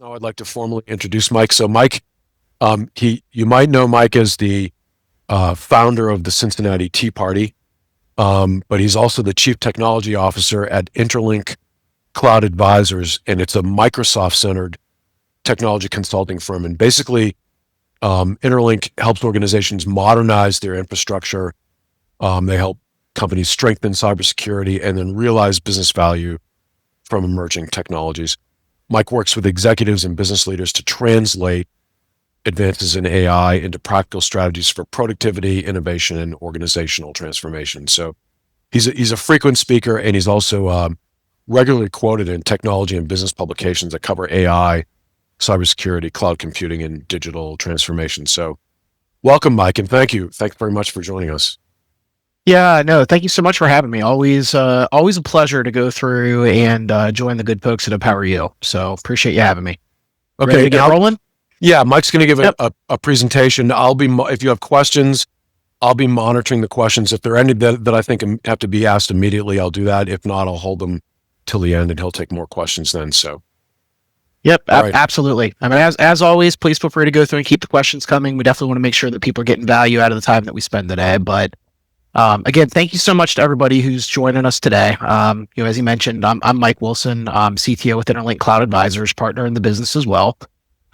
Now I'd like to formally introduce Mike. So Mike, you might know Mike as the founder of the Cincinnati Tea Party, but he's also the chief technology officer at Interlink Cloud Advisors, and it's a Microsoft-centered technology consulting firm. And basically, Interlink helps organizations modernize their infrastructure. They help companies strengthen cybersecurity and then realize business value from emerging technologies. Mike works with executives and business leaders to translate advances in AI into practical strategies for productivity, innovation, and organizational transformation. So he's a frequent speaker, and he's also regularly quoted in technology and business publications that cover AI, cybersecurity, cloud computing, and digital transformation. So welcome, Mike, and thank you. Thanks very much for joining us. Yeah, no, thank you so much for having me. Always a pleasure to go through and join the good folks at Empower You. So appreciate you having me. Okay, Ready to get rolling? Yeah, Mike's going to give Yep. a presentation. If you have questions, I'll be monitoring the questions. If there are any that I think have to be asked immediately, I'll do that. If not, I'll hold them till the end, and he'll take more questions then. So, Yep, all right. absolutely. I mean, as always, please feel free to go through and keep the questions coming. We definitely want to make sure that people are getting value out of the time that we spend today. But again, thank you so much to everybody who's joining us today. As you mentioned, I'm Mike Wilson, CTO with Interlink Cloud Advisors, partner in the business as well.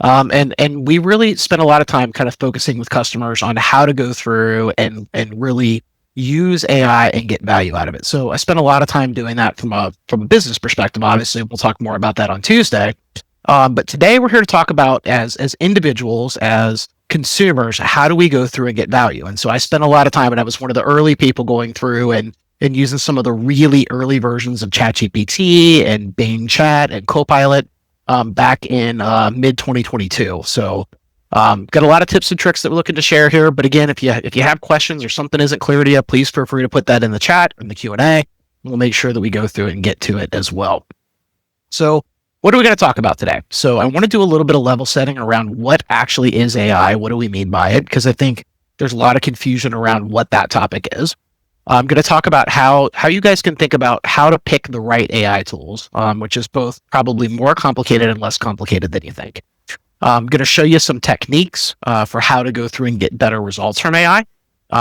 And we really spend a lot of time kind of focusing with customers on how to go through and really use AI and get value out of it. So I spend a lot of time doing that from a business perspective. Obviously, we'll talk more about that on Tuesday. But today we're here to talk about as individuals, as consumers, how do we go through and get value? And so I spent a lot of time, and I was one of the early people going through and using some of the really early versions of ChatGPT and Bing Chat and Copilot back in mid 2022. So got a lot of tips and tricks that we're looking to share here. But again, if you have questions or something isn't clear to you, please feel free to put that in the chat or in the Q&A. We'll make sure that we go through it and get to it as well. So what are we going to talk about today? So I want to do a little bit of level setting around what actually is AI. What do we mean by it? Because I think there's a lot of confusion around what that topic is. I'm going to talk about how you guys can think about how to pick the right AI tools, which is both probably more complicated and less complicated than you think. I'm going to show you some techniques for how to go through and get better results from AI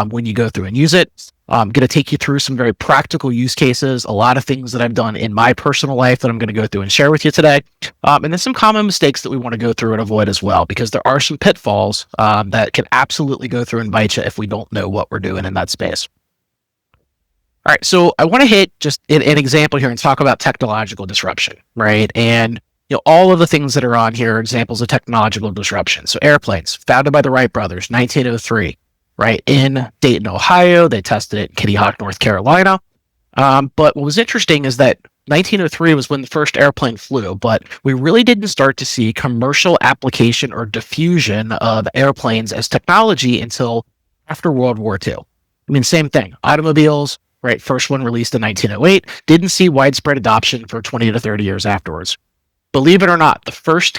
when you go through and use it. I'm going to take you through some very practical use cases, a lot of things that I've done in my personal life that I'm going to go through and share with you today. And then some common mistakes that we want to go through and avoid as well, because there are some pitfalls that can absolutely go through and bite you if we don't know what we're doing in that space. All right, so I want to hit just an example here and talk about technological disruption, right? And all of the things that are on here are examples of technological disruption. So airplanes, founded by the Wright brothers, 1903. Right, in Dayton, Ohio. They tested it in Kitty Hawk, North Carolina. But what was interesting is that 1903 was when the first airplane flew, but we really didn't start to see commercial application or diffusion of airplanes as technology until after World War II. I mean, same thing. Automobiles, right? First one released in 1908, didn't see widespread adoption for 20 to 30 years afterwards. Believe it or not, the first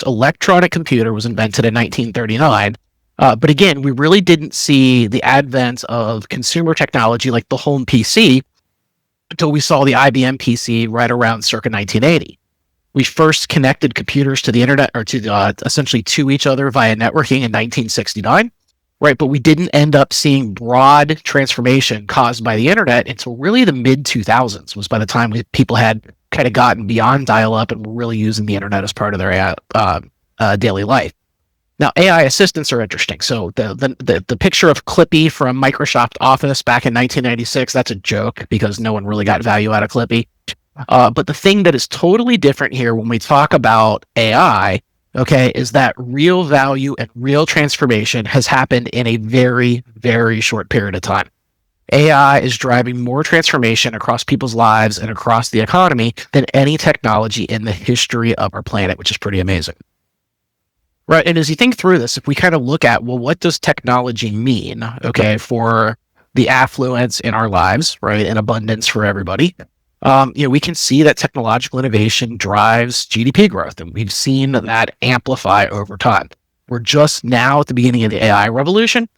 electronic computer was invented in 1939. But again, we really didn't see the advent of consumer technology like the home PC until we saw the IBM PC right around circa 1980. We first connected computers to the internet or to essentially to each other via networking in 1969, right? But we didn't end up seeing broad transformation caused by the internet until really the mid 2000s was by the time people had kind of gotten beyond dial-up and were really using the internet as part of their daily life. Now, AI assistants are interesting. So the picture of Clippy from Microsoft Office back in 1996, that's a joke because no one really got value out of Clippy. But the thing that is totally different here when we talk about AI, okay, is that real value and real transformation has happened in a very, very short period of time. AI is driving more transformation across people's lives and across the economy than any technology in the history of our planet, which is pretty amazing. Right. And as you think through this, if we kind of look at, well, what does technology mean, okay, for the affluence in our lives, right, and abundance for everybody, we can see that technological innovation drives GDP growth, and we've seen that amplify over time. We're just now at the beginning of the AI revolution,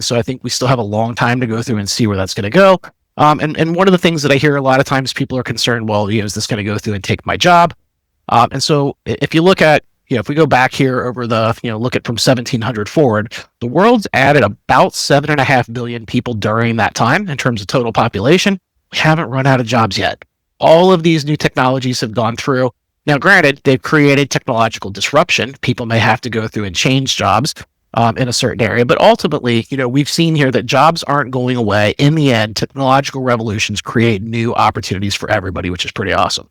so I think we still have a long time to go through and see where that's going to go. And one of the things that I hear a lot of times people are concerned, well, is this going to go through and take my job? And so if you look at, if we go back here over the, look at from 1700 forward, the world's added about 7.5 billion people during that time in terms of total population. We haven't run out of jobs yet. All of these new technologies have gone through. Now, granted, they've created technological disruption. People may have to go through and change jobs in a certain area, but ultimately, we've seen here that jobs aren't going away. In the end, technological revolutions create new opportunities for everybody, which is pretty awesome.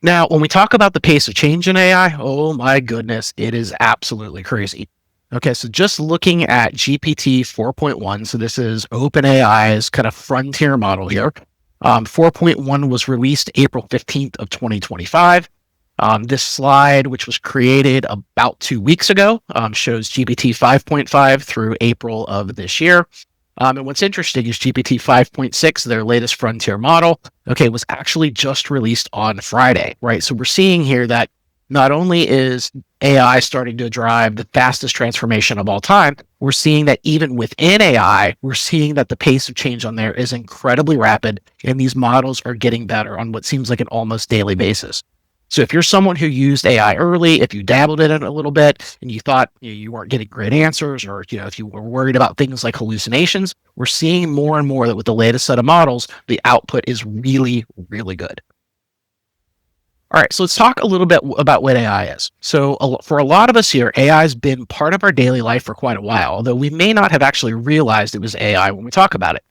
Now, when we talk about the pace of change in AI, oh my goodness, it is absolutely crazy. Okay, so just looking at GPT 4.1, so this is OpenAI's kind of frontier model here. 4.1 was released April 15th of 2025. This slide, which was created about 2 weeks ago, shows GPT 5.5 through April of this year. And what's interesting is GPT 5.6, their latest frontier model, was actually just released on Friday, right? So we're seeing here that not only is AI starting to drive the fastest transformation of all time, we're seeing that even within AI, we're seeing that the pace of change on there is incredibly rapid, and these models are getting better on what seems like an almost daily basis. So if you're someone who used AI early, if you dabbled in it a little bit and you thought you weren't getting great answers, or if you were worried about things like hallucinations, we're seeing more and more that with the latest set of models, the output is really, really good. All right, so let's talk a little bit about what AI is. So for a lot of us here, AI has been part of our daily life for quite a while, although we may not have actually realized it was AI when we talk about it.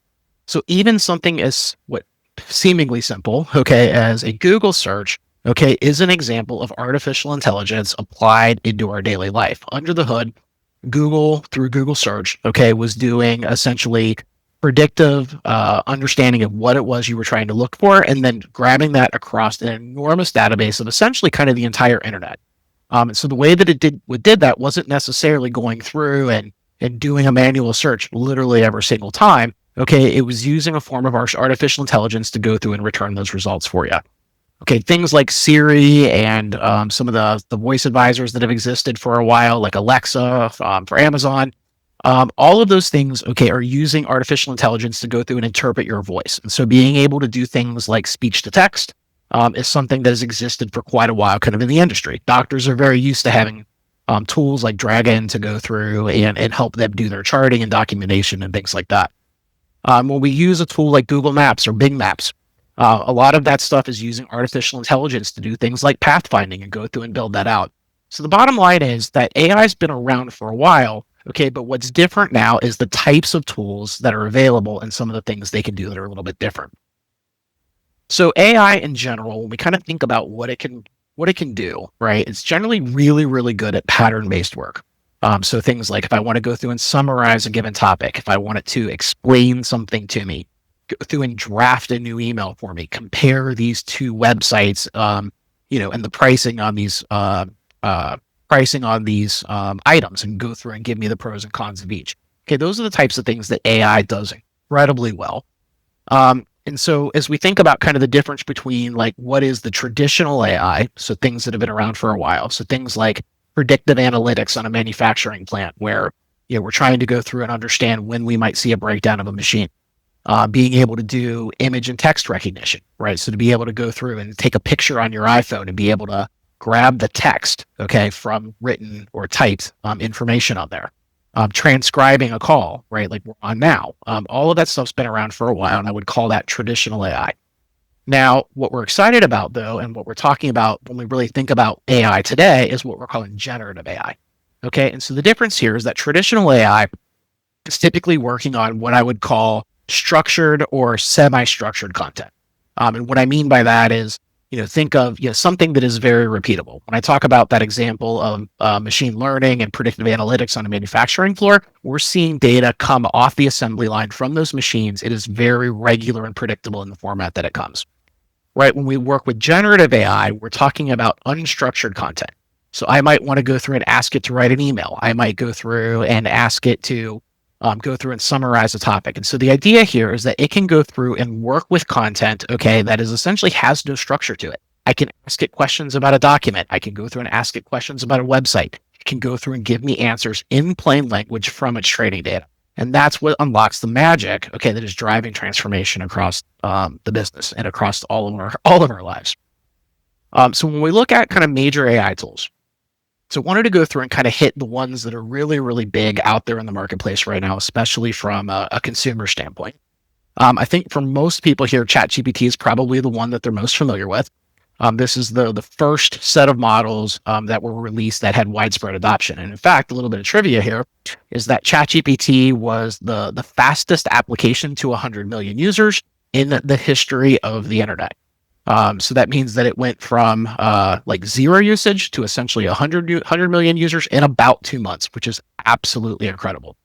So even something as what seemingly simple, as a Google search, is an example of artificial intelligence applied into our daily life. Under the hood, Google, through Google search, was doing essentially predictive understanding of what it was you were trying to look for, and then grabbing that across an enormous database of essentially kind of the entire internet. And so the way that it did that wasn't necessarily going through and doing a manual search literally every single time. It was using a form of artificial intelligence to go through and return those results for you. Things like Siri and some of the voice advisors that have existed for a while, like Alexa for Amazon, all of those things, are using artificial intelligence to go through and interpret your voice. And so being able to do things like speech to text is something that has existed for quite a while kind of in the industry. Doctors are very used to having tools like Dragon to go through and help them do their charting and documentation and things like that. When we use a tool like Google Maps or Bing Maps, a lot of that stuff is using artificial intelligence to do things like pathfinding and go through and build that out. So the bottom line is that AI has been around for a while, but what's different now is the types of tools that are available and some of the things they can do that are a little bit different. So AI in general, when we kind of think about what it can do, right? It's generally really, really good at pattern-based work. So things like if I want to go through and summarize a given topic, if I want it to explain something to me, go through and draft a new email for me, compare these two websites, and the pricing on these items, and go through and give me the pros and cons of each. Those are the types of things that AI does incredibly well. And so as we think about kind of the difference between like what is the traditional AI, so things that have been around for a while, so things like predictive analytics on a manufacturing plant where we're trying to go through and understand when we might see a breakdown of a machine. Being able to do image and text recognition, right? So to be able to go through and take a picture on your iPhone and be able to grab the text, from written or typed information on there. Transcribing a call, right? Like we're on now. All of that stuff's been around for a while, and I would call that traditional AI. Now, what we're excited about, though, and what we're talking about when we really think about AI today is what we're calling generative AI. And so the difference here is that traditional AI is typically working on what I would call structured or semi-structured content. And what I mean by that is, think of something that is very repeatable. When I talk about that example of machine learning and predictive analytics on a manufacturing floor, we're seeing data come off the assembly line from those machines. It is very regular and predictable in the format that it comes. Right? When we work with generative AI, we're talking about unstructured content. So I might want to go through and ask it to write an email. I might go through and ask it to go through and summarize a topic. And so the idea here is that it can go through and work with content, that is essentially has no structure to it. I can ask it questions about a document. I can go through and ask it questions about a website. It can go through and give me answers in plain language from its training data. And that's what unlocks the magic, that is driving transformation across the business and across all of our lives. So when we look at kind of major AI tools, so I wanted to go through and kind of hit the ones that are really, really big out there in the marketplace right now, especially from a consumer standpoint. I think for most people here, ChatGPT is probably the one that they're most familiar with. This is the first set of models that were released that had widespread adoption. And in fact, a little bit of trivia here is that ChatGPT was the fastest application to 100 million users in the history of the internet. So that means that it went from like zero usage to essentially 100 million users in about 2 months, which is absolutely incredible.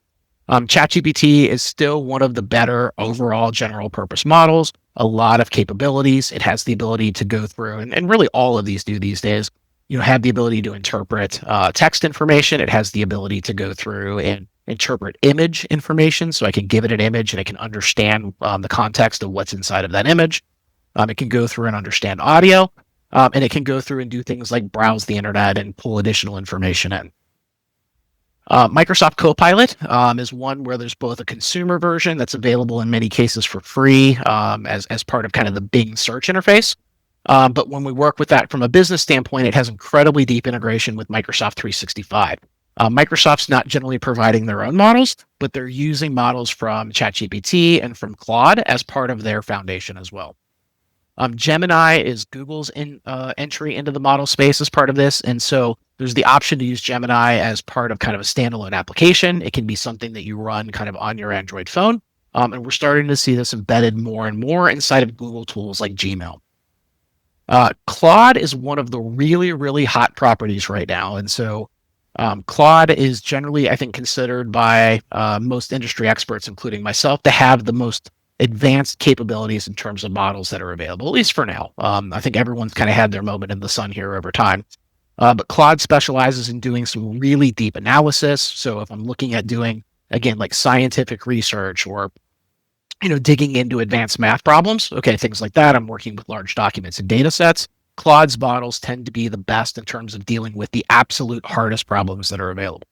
ChatGPT is still one of the better overall general purpose models, a lot of capabilities. It has the ability to go through, and really all of these do these days, have the ability to interpret text information. It has the ability to go through and interpret image information. So I can give it an image and it can understand the context of what's inside of that image. It can go through and understand audio, and it can go through and do things like browse the internet and pull additional information in. Microsoft Copilot is one where there's both a consumer version that's available in many cases for free as part of kind of the Bing search interface. But when we work with that from a business standpoint, it has incredibly deep integration with Microsoft 365. Microsoft's not generally providing their own models, but they're using models from ChatGPT and from Claude as part of their foundation as well. Gemini is Google's entry into the model space as part of this. And so there's the option to use Gemini as part of kind of a standalone application. It can be something that you run kind of on your Android phone. And we're starting to see this embedded more and more inside of Google tools like Gmail. Claude is one of the really, really hot properties right now. And so Claude is generally, I think, considered by most industry experts, including myself, to have the most advanced capabilities in terms of models that are available, at least for now. I think everyone's kind of had their moment in the sun here over time. But Claude specializes in doing some really deep analysis. So if I'm looking at doing, again, like scientific research or, digging into advanced math problems, things like that, I'm working with large documents and data sets. Claude's models tend to be the best in terms of dealing with the absolute hardest problems that are available.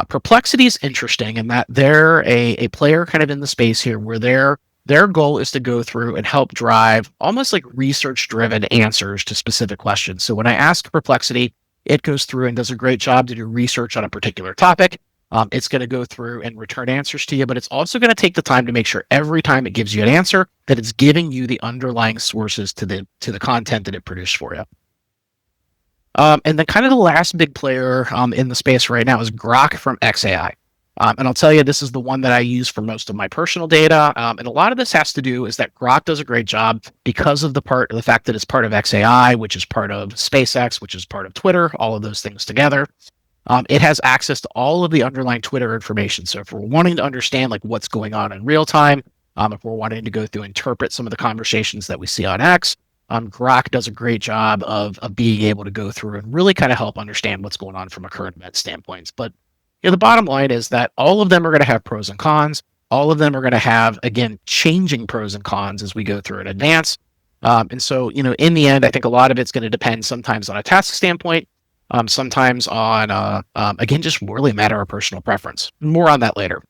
Perplexity is interesting in that they're a player kind of in the space here where their goal is to go through and help drive almost like research-driven answers to specific questions. So when I ask Perplexity, it goes through and does a great job to do research on a particular topic. It's going to go through and return answers to you, but it's also going to take the time to make sure every time it gives you an answer that it's giving you the underlying sources to the content that it produced for you. And then kind of the last big player in the space right now is Grok from xAI. And I'll tell you, this is the one that I use for most of my personal data. And a lot of this has to do is that Grok does a great job because of the fact that it's part of xAI, which is part of SpaceX, which is part of Twitter, all of those things together. It has access to all of the underlying Twitter information. So if we're wanting to understand like what's going on in real time, if we're wanting to go through and interpret some of the conversations that we see on X, Grok does a great job of being able to go through and really kind of help understand what's going on from a current event standpoint. But the bottom line is that all of them are going to have pros and cons. All of them are going to have, again, changing pros and cons as we go through and advance. And so, in the end, I think a lot of it's going to depend sometimes on a task standpoint, sometimes on, again, just really a matter of personal preference. More on that later.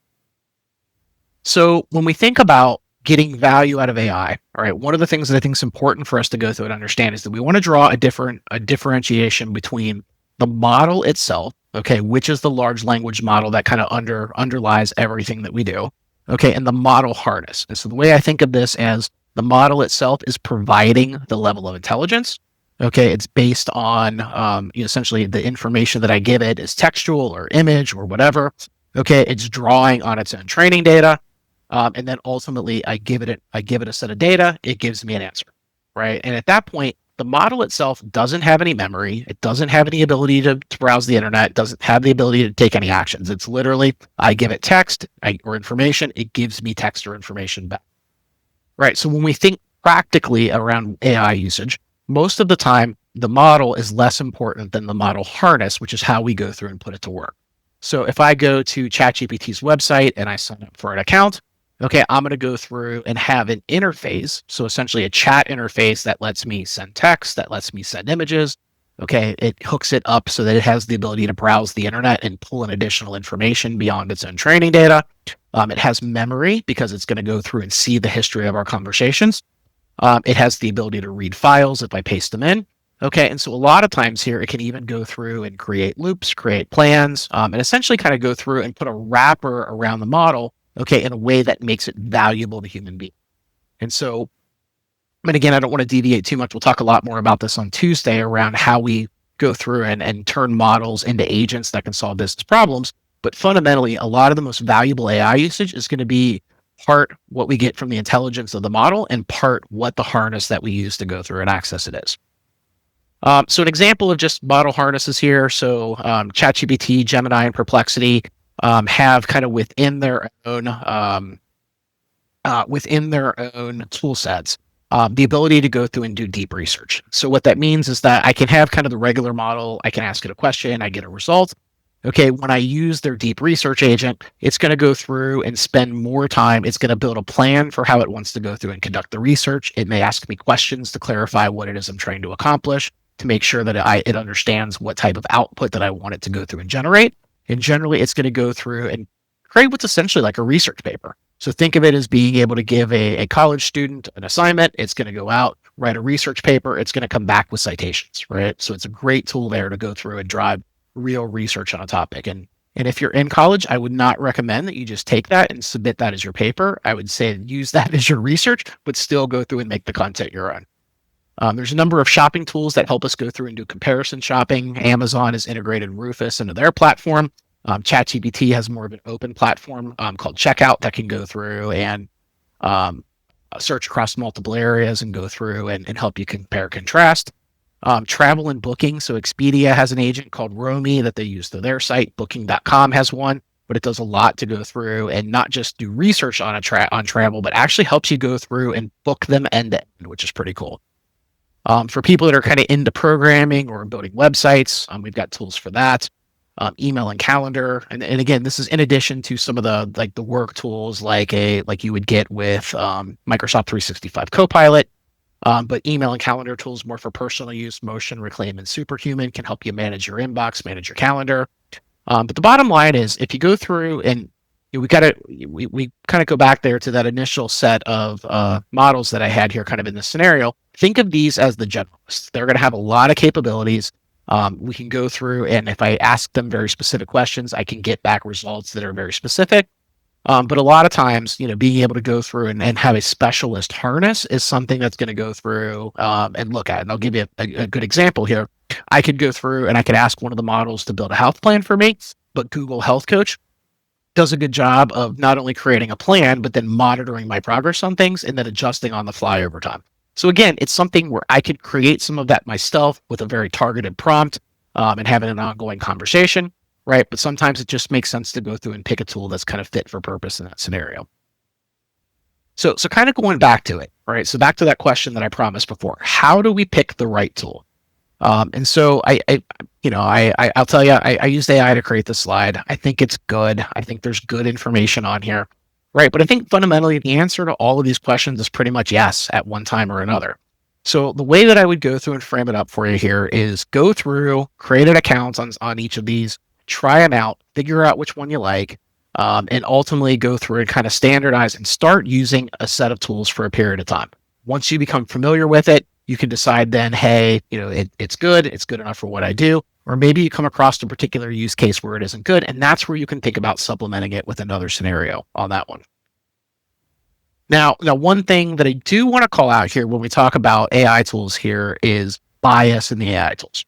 So when we think about getting value out of AI, all right, one of the things that I think is important for us to go through and understand is that we want to draw a differentiation between the model itself, which is the large language model that kind of underlies everything that we do, and the model harness. And so the way I think of this as the model itself is providing the level of intelligence. It's based on essentially the information that I give it is textual or image or whatever. It's drawing on its own training data. And then ultimately I give it a set of data, it gives me an answer, right? And at that point, the model itself doesn't have any memory. It doesn't have any ability to browse the internet. It doesn't have the ability to take any actions. It's literally, I give it text or information, it gives me text or information back, right? So when we think practically around AI usage, most of the time, the model is less important than the model harness, which is how we go through and put it to work. So if I go to ChatGPT's website and I sign up for an account, I'm going to go through and have an interface. So essentially a chat interface that lets me send text, that lets me send images. It hooks it up so that it has the ability to browse the internet and pull in additional information beyond its own training data. It has memory because it's going to go through and see the history of our conversations. It has the ability to read files if I paste them in. Okay, and so a lot of times here, it can even go through and create loops, create plans, and essentially kind of go through and put a wrapper around the model, okay, in a way that makes it valuable to human beings. And so, and again, I don't want to deviate too much. We'll talk a lot more about this on Tuesday around how we go through and turn models into agents that can solve business problems. But fundamentally, a lot of the most valuable AI usage is going to be part what we get from the intelligence of the model and part what the harness that we use to go through and access it is. So an example of just model harnesses here. So ChatGPT, Gemini, and Perplexity have kind of within their own tool sets the ability to go through and do deep research. So what that means is that I can have kind of the regular model. I can ask it a question, I get a result. Okay, when I use their deep research agent, it's going to go through and spend more time. It's going to build a plan for how it wants to go through and conduct the research. It may ask me questions to clarify what it is I'm trying to accomplish, to make sure that it understands what type of output that I want it to go through and generate. And generally, it's going to go through and create what's essentially like a research paper. So think of it as being able to give a college student an assignment. It's going to go out, write a research paper. It's going to come back with citations, right? So it's a great tool there to go through and drive real research on a topic. And if you're in college, I would not recommend that you just take that and submit that as your paper. I would say use that as your research, but still go through and make the content your own. There's a number of shopping tools that help us go through and do comparison shopping. Amazon has integrated Rufus into their platform. ChatGPT has more of an open platform called Checkout that can go through and search across multiple areas and go through and help you compare, contrast. Travel and booking. So Expedia has an agent called Romy that they use to their site. Booking.com has one, but it does a lot to go through and not just do research on on travel, but actually helps you go through and book them end to end, which is pretty cool. For people that are kind of into programming or building websites, we've got tools for that. Email and calendar, and again, this is in addition to some of the work tools like you would get with Microsoft 365 Copilot. But email and calendar tools more for personal use. Motion, Reclaim, and Superhuman can help you manage your inbox, manage your calendar. But the bottom line is, if you go through and we kind of go back there to that initial set of models that I had here, kind of in this scenario. Think of these as the generalists. They're going to have a lot of capabilities. We can go through, and if I ask them very specific questions, I can get back results that are very specific. But a lot of times, being able to go through and have a specialist harness is something that's going to go through and look at. And I'll give you a good example here. I could go through and I could ask one of the models to build a health plan for me, but Google Health Coach does a good job of not only creating a plan, but then monitoring my progress on things and then adjusting on the fly over time. So again, it's something where I could create some of that myself with a very targeted prompt and having an ongoing conversation, right? But sometimes it just makes sense to go through and pick a tool that's kind of fit for purpose in that scenario. So kind of going back to it, right? So back to that question that I promised before, how do we pick the right tool? And so I'll tell you, I used AI to create this slide. I think it's good. I think there's good information on here, right? But I think fundamentally the answer to all of these questions is pretty much yes at one time or another. So the way that I would go through and frame it up for you here is go through, create an account on each of these, try them out, figure out which one you like, and ultimately go through and kind of standardize and start using a set of tools for a period of time. Once you become familiar with it, you can decide then, hey, it's good enough for what I do. Or maybe you come across a particular use case where it isn't good, and that's where you can think about supplementing it with another scenario on that one. Now, one thing that I do want to call out here when we talk about AI tools here is bias in the AI tools.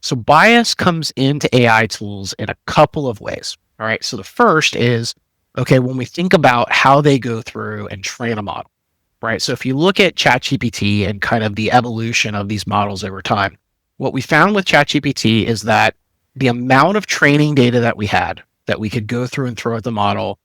So bias comes into AI tools in a couple of ways. All right. So the first is, okay, when we think about how they go through and train a model, right? So if you look at ChatGPT and kind of the evolution of these models over time, what we found with ChatGPT is that the amount of training data that we had that we could go through and throw at the model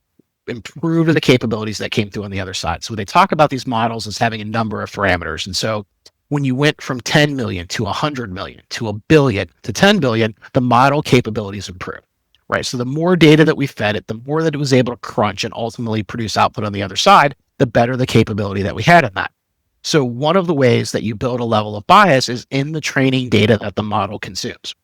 improved the capabilities that came through on the other side. So they talk about these models as having a number of parameters. And so when you went from 10 million to 100 million to a billion to 10 billion, the model capabilities improved, right? So the more data that we fed it, the more that it was able to crunch and ultimately produce output on the other side, the better the capability that we had in that. So one of the ways that you build a level of bias is in the training data that the model consumes.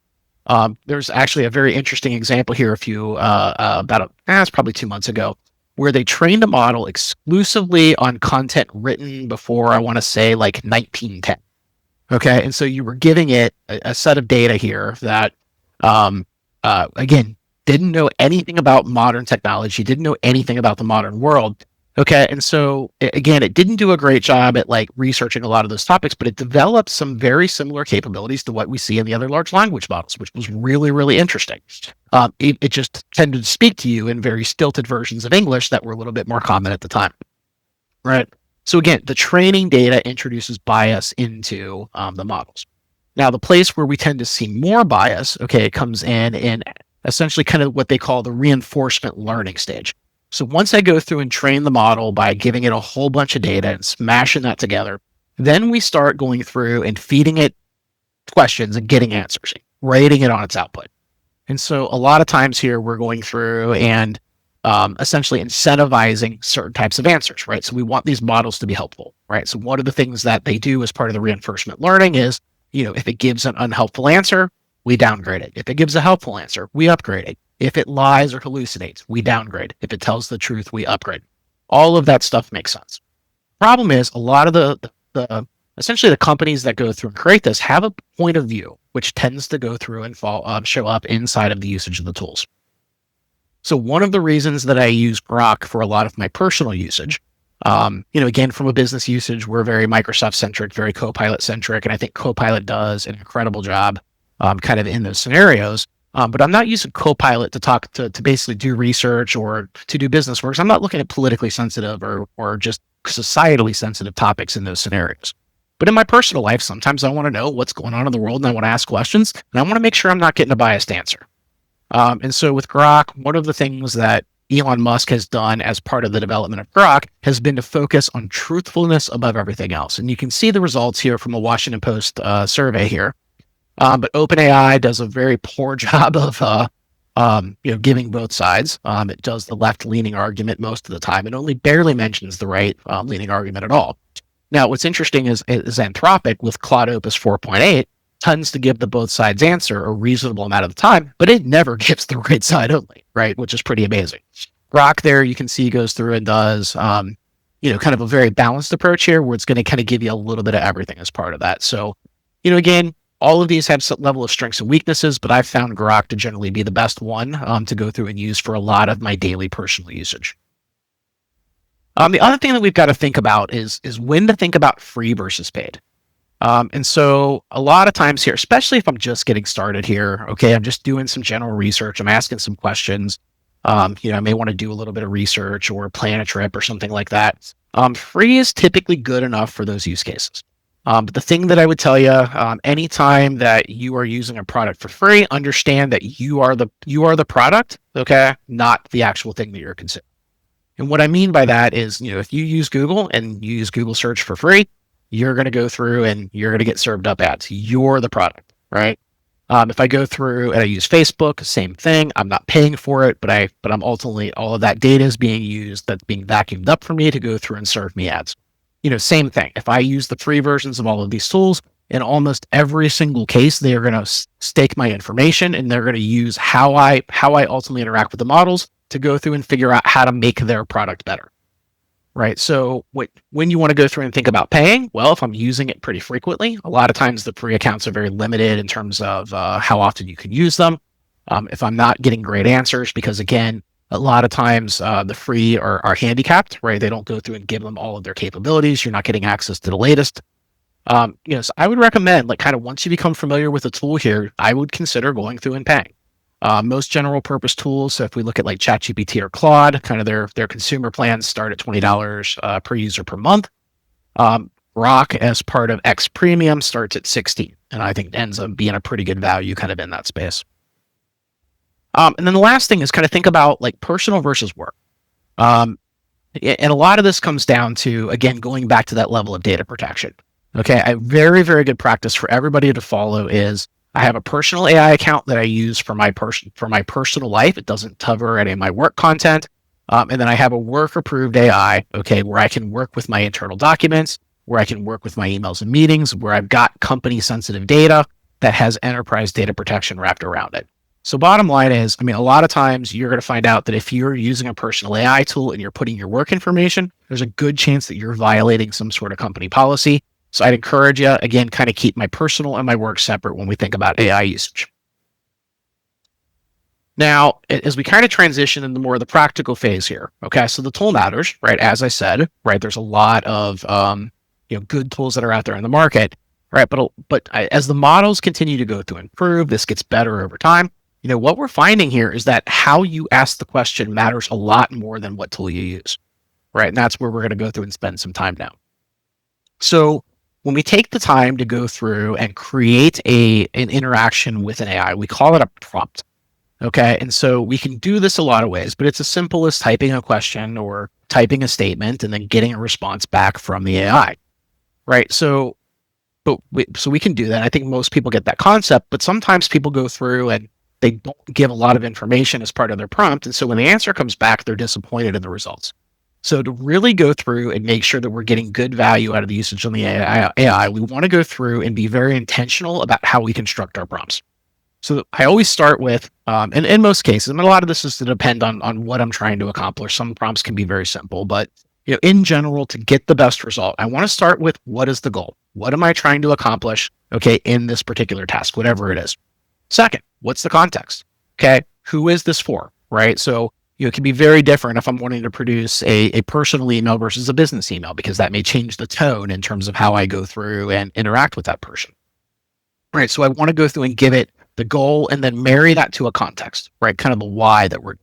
There's actually a very interesting example here. It's probably 2 months ago, where they trained a model exclusively on content written before, I want to say, like 1910. Okay. And so you were giving it a set of data here that, again, didn't know anything about modern technology, didn't know anything about the modern world. Okay. And so, again, it didn't do a great job at like researching a lot of those topics, but it developed some very similar capabilities to what we see in the other large language models, which was really, really interesting. It just tended to speak to you in very stilted versions of English that were a little bit more common at the time. Right. So again, the training data introduces bias into the models. Now, the place where we tend to see more bias, okay, it comes in essentially kind of what they call the reinforcement learning stage. So once I go through and train the model by giving it a whole bunch of data and smashing that together, then we start going through and feeding it questions and getting answers, rating it on its output. And so a lot of times here, we're going through and essentially incentivizing certain types of answers, right? So we want these models to be helpful, right? So one of the things that they do as part of the reinforcement learning is, if it gives an unhelpful answer, we downgrade it. If it gives a helpful answer, we upgrade it. If it lies or hallucinates, we downgrade. If it tells the truth, we upgrade. All of that stuff makes sense. Problem is, a lot of the essentially the companies that go through and create this have a point of view, which tends to go through and show up inside of the usage of the tools. So one of the reasons that I use Grok for a lot of my personal usage, again, from a business usage, we're very Microsoft centric, very Copilot centric, and I think Copilot does an incredible job kind of in those scenarios. But I'm not using Copilot to talk to basically do research or to do business work. I'm not looking at politically sensitive or just societally sensitive topics in those scenarios. But in my personal life, sometimes I want to know what's going on in the world and I want to ask questions and I want to make sure I'm not getting a biased answer. And so with Grok, one of the things that Elon Musk has done as part of the development of Grok has been to focus on truthfulness above everything else. And you can see the results here from a Washington Post survey here. But OpenAI does a very poor job of giving both sides. It does the left-leaning argument most of the time. It only barely mentions the right-leaning argument at all. Now, what's interesting is Anthropic with Claude Opus 4.8 tends to give the both sides answer a reasonable amount of the time, but it never gives the right side only, right? Which is pretty amazing. Grok there, you can see goes through and does, kind of a very balanced approach here where it's going to kind of give you a little bit of everything as part of that. So, again, all of these have some level of strengths and weaknesses, but I've found Grok to generally be the best one to go through and use for a lot of my daily personal usage. The other thing that we've got to think about is when to think about free versus paid. And so a lot of times here, especially if I'm just getting started here, okay, I'm just doing some general research, I'm asking some questions, I may want to do a little bit of research or plan a trip or something like that. Free is typically good enough for those use cases. But the thing that I would tell you, anytime that you are using a product for free, understand that you are the product, okay, not the actual thing that you're consuming. And what I mean by that is, if you use Google and you use Google search for free, you're going to go through and you're going to get served up ads. You're the product, right? If I go through and I use Facebook, same thing. I'm not paying for it, but I'm ultimately, all of that data is being used, that's being vacuumed up for me to go through and serve me ads. Same thing. If I use the free versions of all of these tools, in almost every single case, they are going to stake my information and they're going to use how I ultimately interact with the models to go through and figure out how to make their product better. Right. So when you want to go through and think about paying, well, if I'm using it pretty frequently, a lot of times the free accounts are very limited in terms of how often you can use them. If I'm not getting great answers, because again, a lot of times the free are handicapped, right? They don't go through and give them all of their capabilities. You're not getting access to the latest. So I would recommend, like, kind of once you become familiar with the tool here, I would consider going through and paying. Most general purpose tools, so if we look at like ChatGPT or Claude, kind of their consumer plans start at $20 per user per month. Grok, as part of X Premium, starts at $16, and I think ends up being a pretty good value kind of in that space. And then the last thing is kind of think about like personal versus work. And a lot of this comes down to, again, going back to that level of data protection. Okay, a very, very good practice for everybody to follow is I have a personal AI account that I use for my personal life. It doesn't cover any of my work content. And then I have a work approved AI, okay, where I can work with my internal documents, where I can work with my emails and meetings, where I've got company sensitive data that has enterprise data protection wrapped around it. So bottom line is, I mean, a lot of times you're going to find out that if you're using a personal AI tool and you're putting your work information, there's a good chance that you're violating some sort of company policy. So I'd encourage you, again, kind of keep my personal and my work separate when we think about AI usage. Now, as we kind of transition into more of the practical phase here, okay, so the tool matters, right? As I said, right, there's a lot of good tools that are out there in the market, right? But as the models continue to go through and improve, this gets better over time. What we're finding here is that how you ask the question matters a lot more than what tool you use, right? And that's where we're going to go through and spend some time now. So when we take the time to go through and create an interaction with an AI, we call it a prompt. Okay. And so we can do this a lot of ways, but it's as simple as typing a question or typing a statement and then getting a response back from the AI. Right. So we can do that. I think most people get that concept, but sometimes people go through and they don't give a lot of information as part of their prompt. And so when the answer comes back, they're disappointed in the results. So to really go through and make sure that we're getting good value out of the usage on the AI, we want to go through and be very intentional about how we construct our prompts. So I always start with, and in most cases, and a lot of this is to depend on what I'm trying to accomplish. Some prompts can be very simple, but in general, to get the best result, I want to start with what is the goal? What am I trying to accomplish? Okay, in this particular task, whatever it is. Second, what's the context? Okay, who is this for? Right. So it can be very different if I'm wanting to produce a personal email versus a business email, because that may change the tone in terms of how I go through and interact with that person. Right. So I want to go through and give it the goal and then marry that to a context, right? Kind of the why that we're.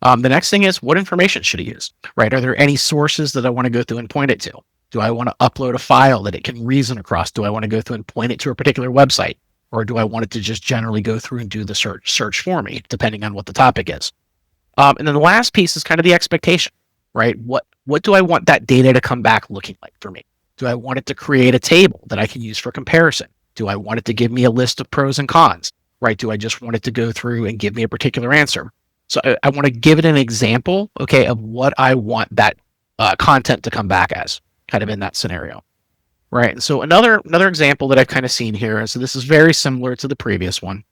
The next thing is, what information should I use, right? Are there any sources that I want to go through and point it to? Do I want to upload a file that it can reason across? Do I want to go through and point it to a particular website? Or do I want it to just generally go through and do the search for me, depending on what the topic is? And then the last piece is kind of the expectation, right? What do I want that data to come back looking like for me? Do I want it to create a table that I can use for comparison? Do I want it to give me a list of pros and cons, right? Do I just want it to go through and give me a particular answer? So I want to give it an example, okay, of what I want that content to come back as, kind of in that scenario, right? And so another example that I've kind of seen here, and so this is very similar to the previous one,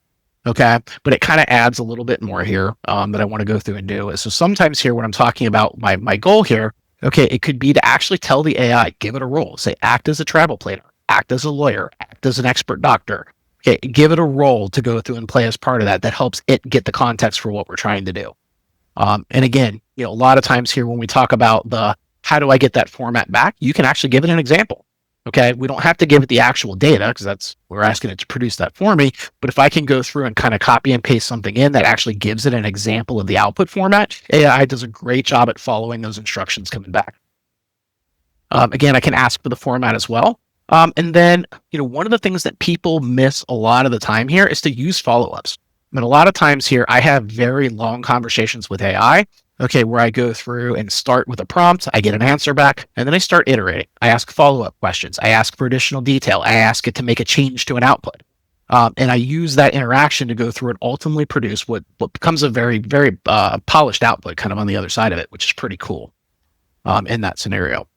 okay, but it kind of adds a little bit more here that I want to go through and do. So sometimes here when I'm talking about my goal here, okay, it could be to actually tell the AI, give it a role, say act as a travel planner, act as a lawyer, act as an expert doctor. Okay, give it a role to go through and play as part of that. That helps it get the context for what we're trying to do. And again, a lot of times here when we talk about the how do I get that format back, you can actually give it an example. Okay, we don't have to give it the actual data because we're asking it to produce that for me. But if I can go through and kind of copy and paste something in that actually gives it an example of the output format, AI does a great job at following those instructions coming back. Again, I can ask for the format as well. And then, one of the things that people miss a lot of the time here is to use follow-ups. I mean, a lot of times here, I have very long conversations with AI, okay, where I go through and start with a prompt, I get an answer back, and then I start iterating. I ask follow-up questions. I ask for additional detail. I ask it to make a change to an output. And I use that interaction to go through and ultimately produce what becomes a very, very polished output kind of on the other side of it, which is pretty cool in that scenario.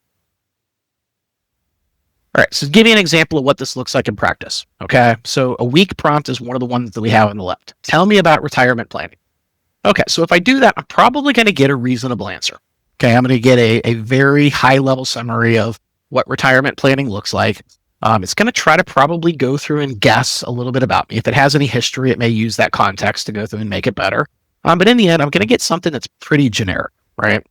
All right, so give you an example of what this looks like in practice, okay? So a weak prompt is one of the ones that we have on the left. Tell me about retirement planning. Okay, so if I do that, I'm probably going to get a reasonable answer. Okay, I'm going to get a very high-level summary of what retirement planning looks like. It's going to try to probably go through and guess a little bit about me. If it has any history, it may use that context to go through and make it better. But in the end, I'm going to get something that's pretty generic, right?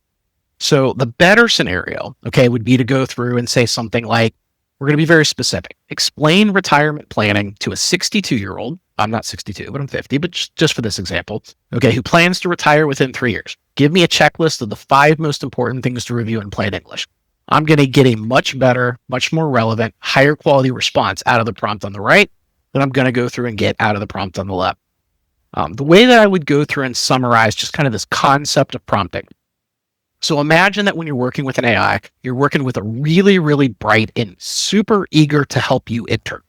So the better scenario, okay, would be to go through and say something like, we're going to be very specific. Explain retirement planning to a 62-year-old. I'm not 62, but I'm 50, but just for this example, okay, who plans to retire within 3 years. Give me a checklist of the 5 most important things to review in plain English. I'm going to get a much better, much more relevant, higher quality response out of the prompt on the right than I'm going to go through and get out of the prompt on the left. The way that I would go through and summarize just kind of this concept of prompting. So imagine that when you're working with an AI, you're working with a really, really bright and super eager to help you intern,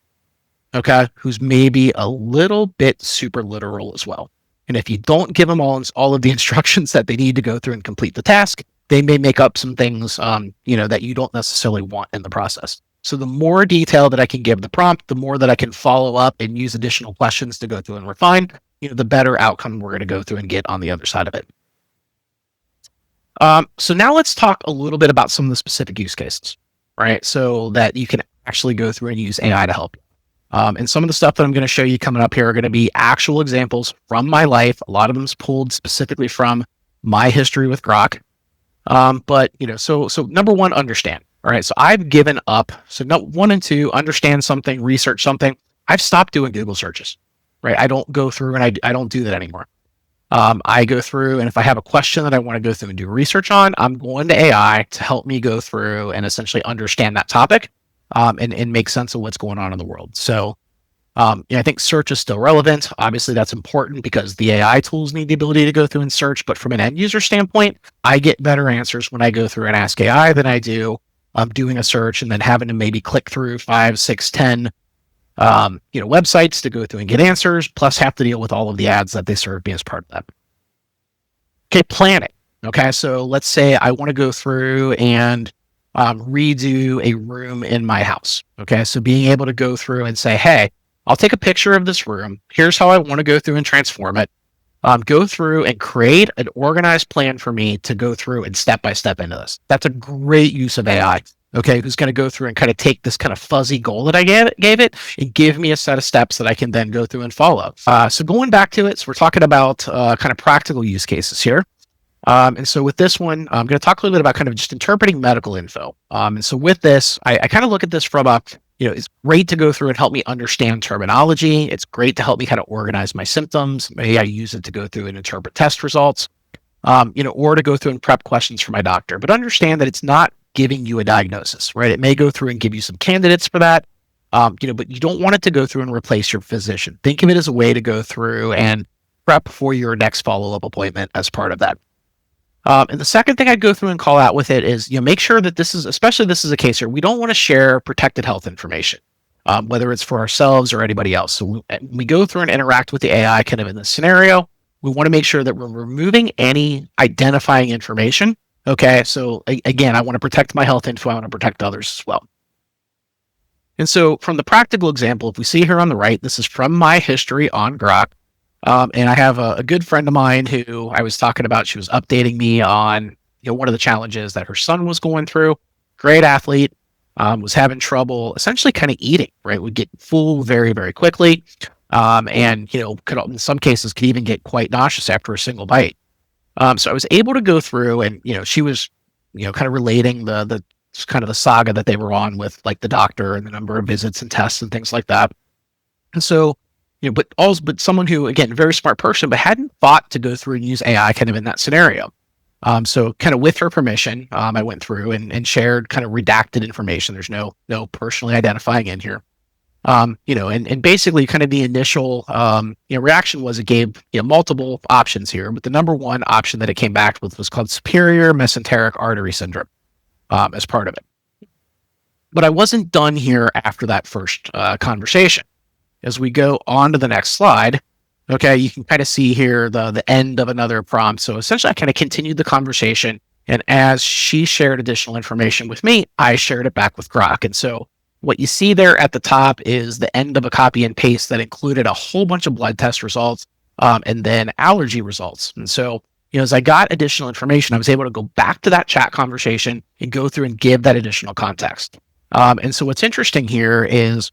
okay, who's maybe a little bit super literal as well. And if you don't give them all of the instructions that they need to go through and complete the task, they may make up some things, that you don't necessarily want in the process. So the more detail that I can give the prompt, the more that I can follow up and use additional questions to go through and refine, the better outcome we're going to go through and get on the other side of it. So now let's talk a little bit about some of the specific use cases, right? So that you can actually go through and use AI to help you. And some of the stuff that I'm going to show you coming up here are going to be actual examples from my life. A lot of them is pulled specifically from my history with Grok. But so number one, understand. All right. So I've given up. So no, 1 and 2, understand something, research something. I've stopped doing Google searches, right? I don't go through and I don't do that anymore. I go through, and if I have a question that I want to go through and do research on, I'm going to AI to help me go through and essentially understand that topic, and make sense of what's going on in the world. So, I think search is still relevant. Obviously, that's important because the AI tools need the ability to go through and search. But from an end user standpoint, I get better answers when I go through and ask AI than I do doing a search and then having to maybe click through 5, 6, 10 websites to go through and get answers, plus have to deal with all of the ads that they serve me as part of that. Okay, planning. Okay, so let's say I want to go through and redo a room in my house. Okay, so being able to go through and say, hey, I'll take a picture of this room. Here's how I want to go through and transform it. Go through and create an organized plan for me to go through and step by step into this. That's a great use of AI. Okay, who's going to go through and kind of take this kind of fuzzy goal that I gave it and give me a set of steps that I can then go through and follow. So going back to it, so we're talking about kind of practical use cases here. And so with this one, I'm going to talk a little bit about kind of just interpreting medical info. And so with this, I kind of look at this from a, it's great to go through and help me understand terminology. It's great to help me kind of organize my symptoms. Maybe I use it to go through and interpret test results, or to go through and prep questions for my doctor. But understand that it's not giving you a diagnosis, right? It may go through and give you some candidates for that, but you don't want it to go through and replace your physician. Think of it as a way to go through and prep for your next follow-up appointment as part of that. And the second thing I'd go through and call out with it is, make sure that this is a case here. We don't want to share protected health information, whether it's for ourselves or anybody else. So we go through and interact with the AI kind of in this scenario. We want to make sure that we're removing any identifying information. Okay, so again, I want to protect my health info. I want to protect others as well. And so from the practical example, if we see here on the right, this is from my history on Grok. And I have a good friend of mine who I was talking about. She was updating me on one of the challenges that her son was going through. Great athlete, was having trouble essentially kind of eating, right? Would get full very, very quickly. And could in some cases could even get quite nauseous after a single bite. So I was able to go through and, she was, kind of relating the kind of the saga that they were on with like the doctor and the number of visits and tests and things like that. And so, but someone who, again, very smart person, but hadn't thought to go through and use AI kind of in that scenario. So kind of with her permission, I went through and shared kind of redacted information. There's no personally identifying in here. And basically kind of the initial, reaction was it gave multiple options here, but the number one option that it came back with was called superior mesenteric artery syndrome, as part of it. But I wasn't done here after that first conversation. As we go on to the next slide, okay, you can kind of see here the end of another prompt. So essentially I kind of continued the conversation, and as she shared additional information with me, I shared it back with Grok. And so what you see there at the top is the end of a copy and paste that included a whole bunch of blood test results, and then allergy results. And so, as I got additional information, I was able to go back to that chat conversation and go through and give that additional context. And so what's interesting here is,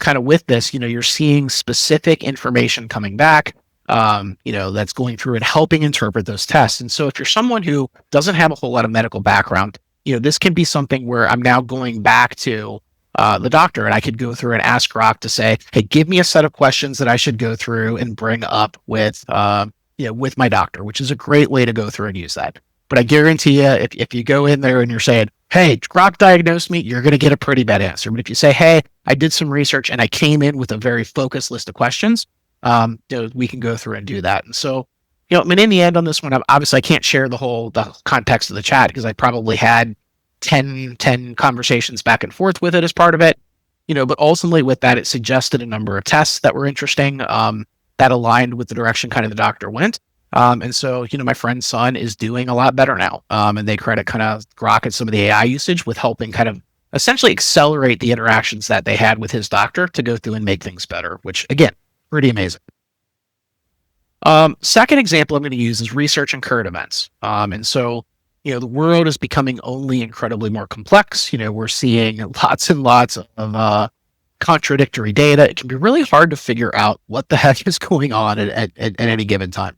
kind of with this, you're seeing specific information coming back, that's going through and helping interpret those tests. And so if you're someone who doesn't have a whole lot of medical background, this can be something where I'm now going back to the doctor, and I could go through and ask Grok to say, hey, give me a set of questions that I should go through and bring up with my doctor, which is a great way to go through and use that. But I guarantee you, if you go in there and you're saying, hey, Grok diagnosed me, you're going to get a pretty bad answer. But if you say, hey, I did some research and I came in with a very focused list of questions, we can go through and do that. And so, in the end on this one, obviously I can't share the context of the chat because I probably had 10 conversations back and forth with it as part of it, but ultimately with that, it suggested a number of tests that were interesting, that aligned with the direction kind of the doctor went. And so, my friend's son is doing a lot better now. And they credit kind of Grok and some of the AI usage with helping kind of essentially accelerate the interactions that they had with his doctor to go through and make things better, which again, pretty amazing. Second example I'm going to use is research and current events. And so, the world is becoming only incredibly more complex. We're seeing lots and lots of contradictory data. It can be really hard to figure out what the heck is going on at any given time.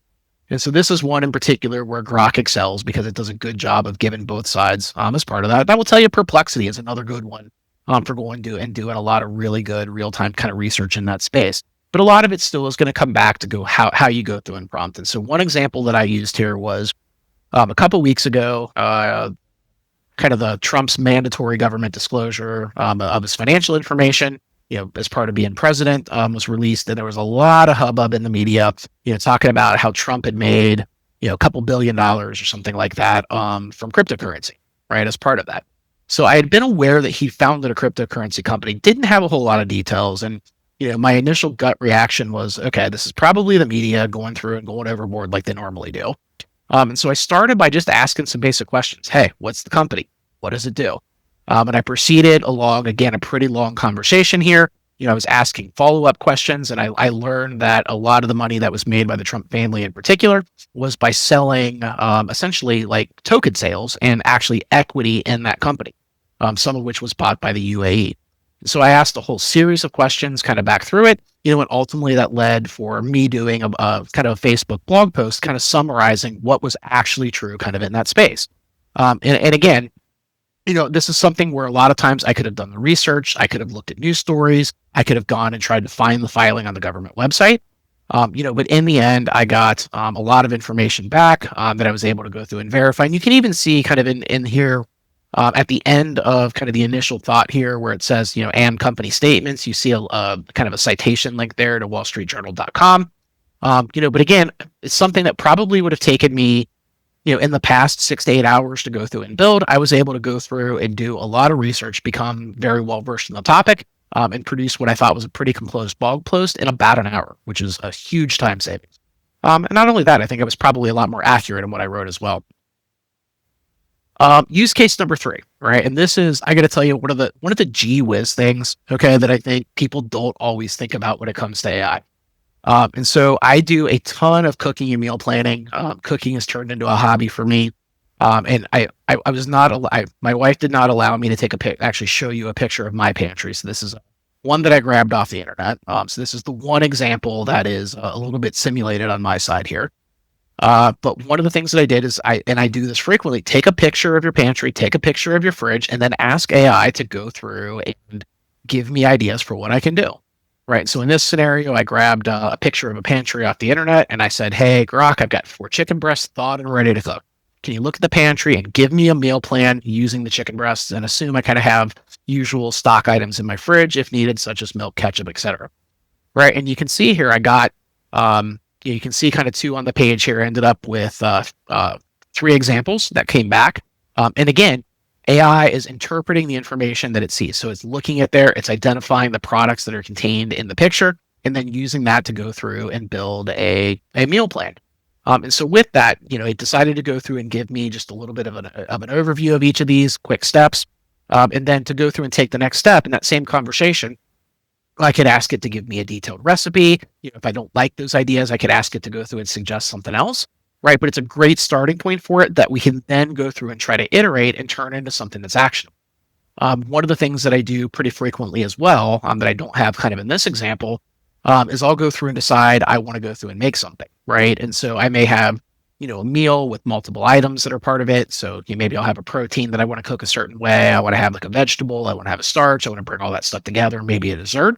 And so this is one in particular where Grok excels because it does a good job of giving both sides as part of that. I will tell you Perplexity is another good one for going to and doing a lot of really good real-time kind of research in that space. But a lot of it still is going to come back to go how you go through and prompt. And so one example that I used here was a couple weeks ago, kind of the Trump's mandatory government disclosure of his financial information, as part of being president, was released, and there was a lot of hubbub in the media, talking about how Trump had made, a couple $1 billion or something like that, from cryptocurrency, right, as part of that. So I had been aware that he founded a cryptocurrency company, didn't have a whole lot of details, and my initial gut reaction was, okay, this is probably the media going through and going overboard like they normally do. And so I started by just asking some basic questions. Hey, what's the company? What does it do? And I proceeded along, again, a pretty long conversation here. I was asking follow-up questions, and I learned that a lot of the money that was made by the Trump family in particular was by selling essentially like token sales and actually equity in that company, some of which was bought by the UAE. So I asked a whole series of questions, kind of back through it, and ultimately that led for me doing a kind of a Facebook blog post, kind of summarizing what was actually true kind of in that space. And again, this is something where a lot of times I could have done the research, I could have looked at news stories, I could have gone and tried to find the filing on the government website. But in the end, I got a lot of information back that I was able to go through and verify. And you can even see kind of in here at the end of kind of the initial thought here where it says, and company statements, you see a kind of a citation link there to wallstreetjournal.com. But again, it's something that probably would have taken me in the past 6 to 8 hours to go through and build. I was able to go through and do a lot of research, become very well versed in the topic, and produce what I thought was a pretty composed blog post in about an hour, which is a huge time savings. And not only that, I think I was probably a lot more accurate in what I wrote as well. Use case number 3, right? And this is, I got to tell you, one of the gee whiz things, okay, that I think people don't always think about when it comes to AI. And so I do a ton of cooking and meal planning. Cooking has turned into a hobby for me. And I was not, my wife did not allow me to actually show you a picture of my pantry. So this is one that I grabbed off the internet. So this is the one example that is a little bit simulated on my side here. But one of the things that I did is and I do this frequently, take a picture of your pantry, take a picture of your fridge, and then ask AI to go through and give me ideas for what I can do. Right. So in this scenario, I grabbed a picture of a pantry off the internet and I said, hey, Grok, I've got 4 chicken breasts thawed and ready to cook. Can you look at the pantry and give me a meal plan using the chicken breasts and assume I kind of have usual stock items in my fridge if needed, such as milk, ketchup, etc. Right. And you can see here, I got, you can see kind of 2 on the page here, ended up with 3 examples that came back. And again, AI is interpreting the information that it sees. So it's looking at there, it's identifying the products that are contained in the picture, and then using that to go through and build a meal plan. And so with that, it decided to go through and give me just a little bit of an overview of each of these quick steps. And then to go through and take the next step in that same conversation, I could ask it to give me a detailed recipe. If I don't like those ideas, I could ask it to go through and suggest something else. Right. But it's a great starting point for it that we can then go through and try to iterate and turn into something that's actionable. One of the things that I do pretty frequently as well, that I don't have kind of in this example, is I'll go through and decide I want to go through and make something. Right. And so I may have, a meal with multiple items that are part of it. So maybe I'll have a protein that I want to cook a certain way. I want to have like a vegetable. I want to have a starch. I want to bring all that stuff together, maybe a dessert.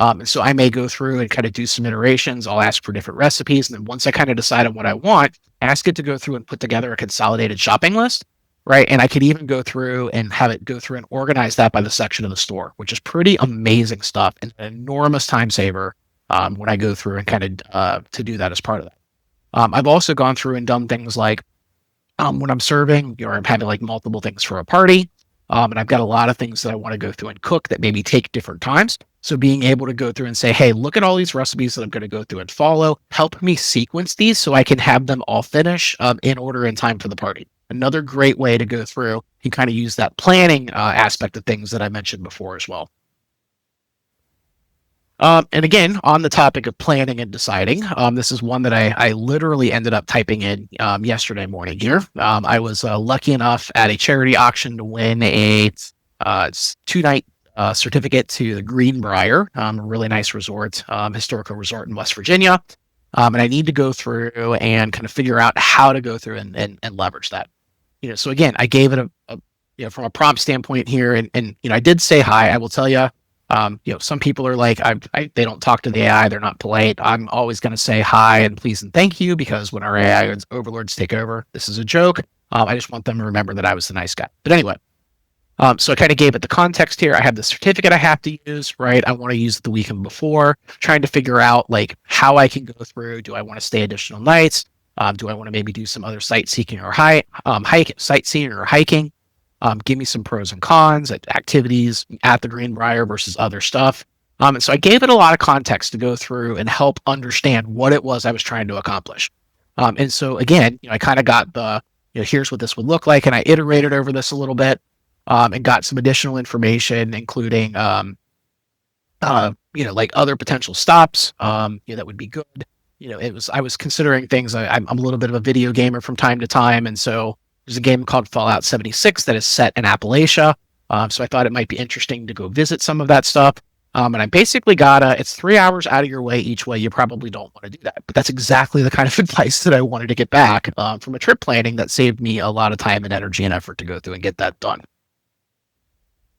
And so I may go through and kind of do some iterations. I'll ask for different recipes. And then once I kind of decide on what I want, ask it to go through and put together a consolidated shopping list, right? And I could even go through and have it go through and organize that by the section of the store, which is pretty amazing stuff and an enormous time saver when I go through and kind of to do that as part of that. I've also gone through and done things like when I'm serving or I'm having like multiple things for a party, and I've got a lot of things that I want to go through and cook that maybe take different times. So being able to go through and say, hey, look at all these recipes that I'm going to go through and follow, help me sequence these so I can have them all finish in order in time for the party. Another great way to go through and kind of use that planning aspect of things that I mentioned before as well. And again, on the topic of planning and deciding, this is one that I literally ended up typing in yesterday morning here. I was lucky enough at a charity auction to win a 2-night certificate to the Greenbrier, a really nice resort, historical resort in West Virginia. And I need to go through and kind of figure out how to go through and leverage that. So again, I gave it from a prompt standpoint here, and I did say hi. I will tell you, some people are like, they don't talk to the AI. They're not polite. I'm always going to say hi and please and thank you, because when our AI overlords take over, this is a joke. I just want them to remember that I was the nice guy. But anyway, so I kind of gave it the context here. I have the certificate I have to use, right? I want to use it the weekend before, trying to figure out like how I can go through. Do I want to stay additional nights? Do I want to maybe do some other sightseeing or sightseeing or hiking? Give me some pros and cons, activities at the Greenbrier versus other stuff. And so I gave it a lot of context to go through and help understand what it was I was trying to accomplish. And so again, I kind of got here's what this would look like, and I iterated over this a little bit, and got some additional information, including like other potential stops that would be good. I was considering things. I'm a little bit of a video gamer from time to time, and so there's a game called Fallout 76 that is set in Appalachia. So I thought it might be interesting to go visit some of that stuff. And I basically got it's 3 hours out of your way each way. You probably don't want to do that, but that's exactly the kind of advice that I wanted to get back from a trip planning that saved me a lot of time and energy and effort to go through and get that done.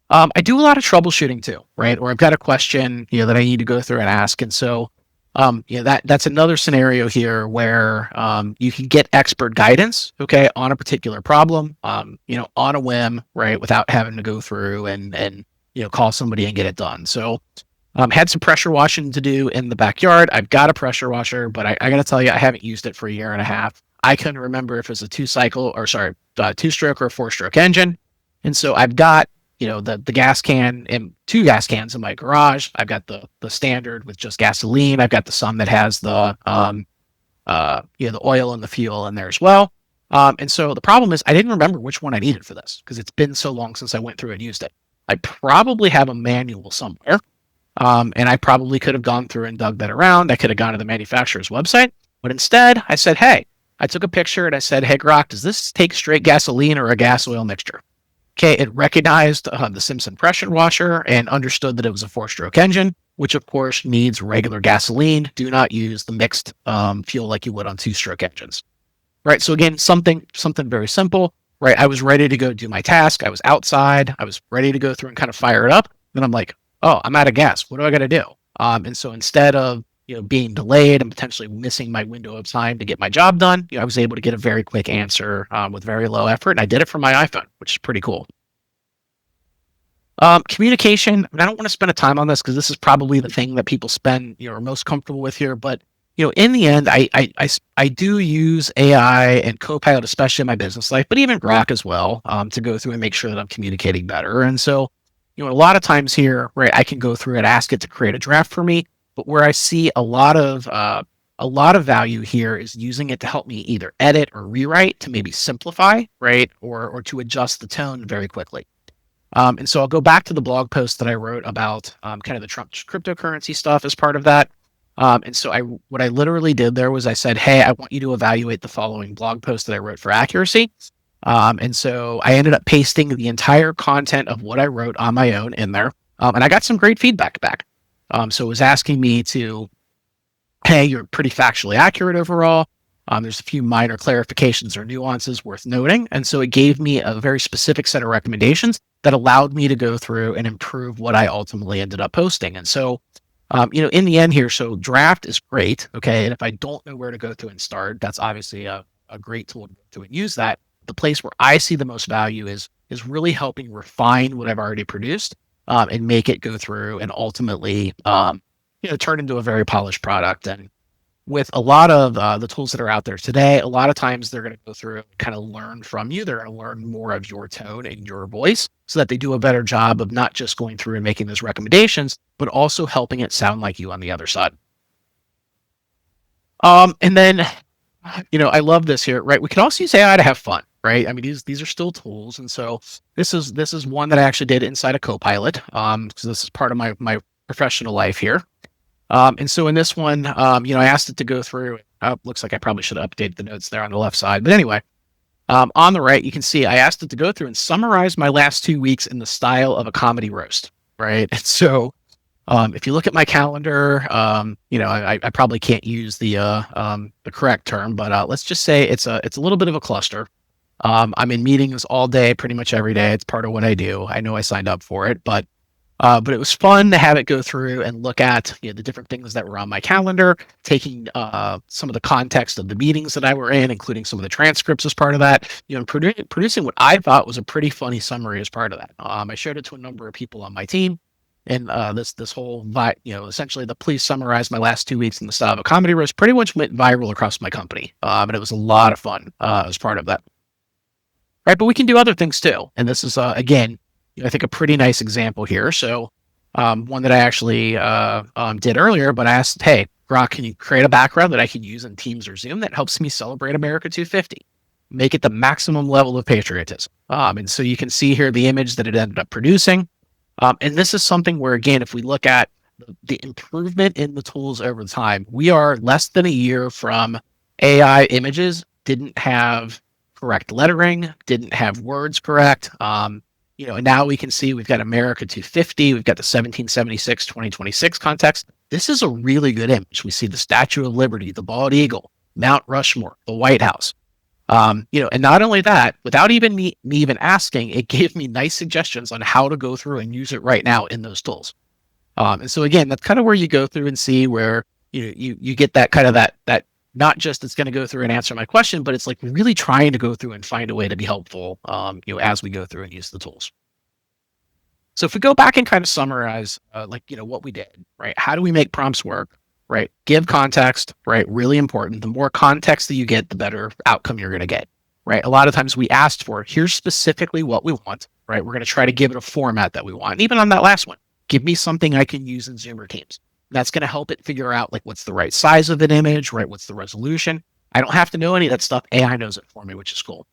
I do a lot of troubleshooting too, right? Or I've got a question, that I need to go through and ask. And so, that's another scenario here where, you can get expert guidance, okay, on a particular problem, on a whim, right? Without having to go through and call somebody and get it done. So, had some pressure washing to do in the backyard. I've got a pressure washer, but I got to tell you, I haven't used it for a year and a half. I couldn't remember if it was a two-stroke or a 4-stroke engine. And so I've got the gas can and 2 gas cans in my garage. I've got the standard with just gasoline. I've got the some that has the the oil and the fuel in there as well. And so the problem is I didn't remember which one I needed for this because it's been so long since I went through and used it. I probably have a manual somewhere. And I probably could have gone through and dug that around. I could have gone to the manufacturer's website, but instead I said, hey, I took a picture and I said, hey, Grok, does this take straight gasoline or a gas oil mixture? Okay, it recognized the Simpson pressure washer and understood that it was a 4-stroke engine, which of course needs regular gasoline. Do not use the mixed fuel like you would on 2-stroke engines. Right. So again, something very simple. Right. I was ready to go do my task. I was outside. I was ready to go through and kind of fire it up. Then I'm like, oh, I'm out of gas. What do I got to do? And so instead of being delayed and potentially missing my window of time to get my job done, I was able to get a very quick answer with very low effort, and I did it from my iPhone, which is pretty cool. Communication. I don't want to spend a time on this because this is probably the thing that people are most comfortable with here. But in the end, I do use AI and Copilot, especially in my business life, but even Grok as well, to go through and make sure that I'm communicating better. And so, a lot of times here, right, I can go through and ask it to create a draft for me. But where I see a lot of value here is using it to help me either edit or rewrite to maybe simplify, right, or to adjust the tone very quickly. And so I'll go back to the blog post that I wrote about kind of the Trump cryptocurrency stuff as part of that. And so what I literally did there was I said, hey, I want you to evaluate the following blog post that I wrote for accuracy. And so I ended up pasting the entire content of what I wrote on my own in there. And I got some great feedback back. So it was asking me to, hey, you're pretty factually accurate overall. There's a few minor clarifications or nuances worth noting. And so it gave me a very specific set of recommendations that allowed me to go through and improve what I ultimately ended up posting. And so, in the end here, so draft is great. Okay. And if I don't know where to go through and start, that's obviously a great tool to go through and use that. The place where I see the most value is really helping refine what I've already produced and make it go through and ultimately, turn into a very polished product. And with a lot of the tools that are out there today, a lot of times they're going to go through and kind of learn from you. They're going to learn more of your tone and your voice so that they do a better job of not just going through and making those recommendations, but also helping it sound like you on the other side. And then, I love this here, right? We can also use AI to have fun, right? I mean, these are still tools. And so this is one that I actually did inside a Copilot. So this is part of my professional life here. And so in this one, I asked it to go through. Looks like I probably should have updated the notes there on the left side. But anyway, on the right, you can see I asked it to go through and summarize my last 2 weeks in the style of a comedy roast, right? And so if you look at my calendar, I probably can't use the correct term, but let's just say it's a little bit of a cluster. I'm in meetings all day, pretty much every day. It's part of what I do. I know I signed up for it, but it was fun to have it go through and look at the different things that were on my calendar, taking some of the context of the meetings that I were in, including some of the transcripts as part of that, and producing what I thought was a pretty funny summary as part of that. I showed it to a number of people on my team, and this whole essentially the please summarize my last 2 weeks in the style of a comedy roast pretty much went viral across my company, and it was a lot of fun as part of that. Right, but we can do other things too, and this is again I think a pretty nice example here. So one that I actually did earlier, but I asked, hey, Grok, can you create a background that I can use in Teams or Zoom that helps me celebrate America 250? Make it the maximum level of patriotism. And so you can see here the image that it ended up producing. And this is something where, again, if we look at the improvement in the tools over time, we are less than a year from AI images didn't have correct lettering, didn't have words correct. And now we can see we've got America 250, we've got the 1776, 2026 context. This is a really good image. We see the Statue of Liberty, the bald eagle, Mount Rushmore, the White House. And not only that, without even me even asking, it gave me nice suggestions on how to go through and use it right now in those tools. And so again, that's kind of where you go through and see where you get that kind of that not just it's going to go through and answer my question, but it's like really trying to go through and find a way to be helpful, as we go through and use the tools. So if we go back and kind of summarize, what we did, right? How do we make prompts work, right? Give context, right? Really important. The more context that you get, the better outcome you're going to get, right? A lot of times we asked for, here's specifically what we want, right? We're going to try to give it a format that we want. And even on that last one, give me something I can use in Zoom or Teams. That's going to help it figure out what's the right size of an image, right? What's the resolution? I don't have to know any of that stuff. AI knows it for me, which is cool.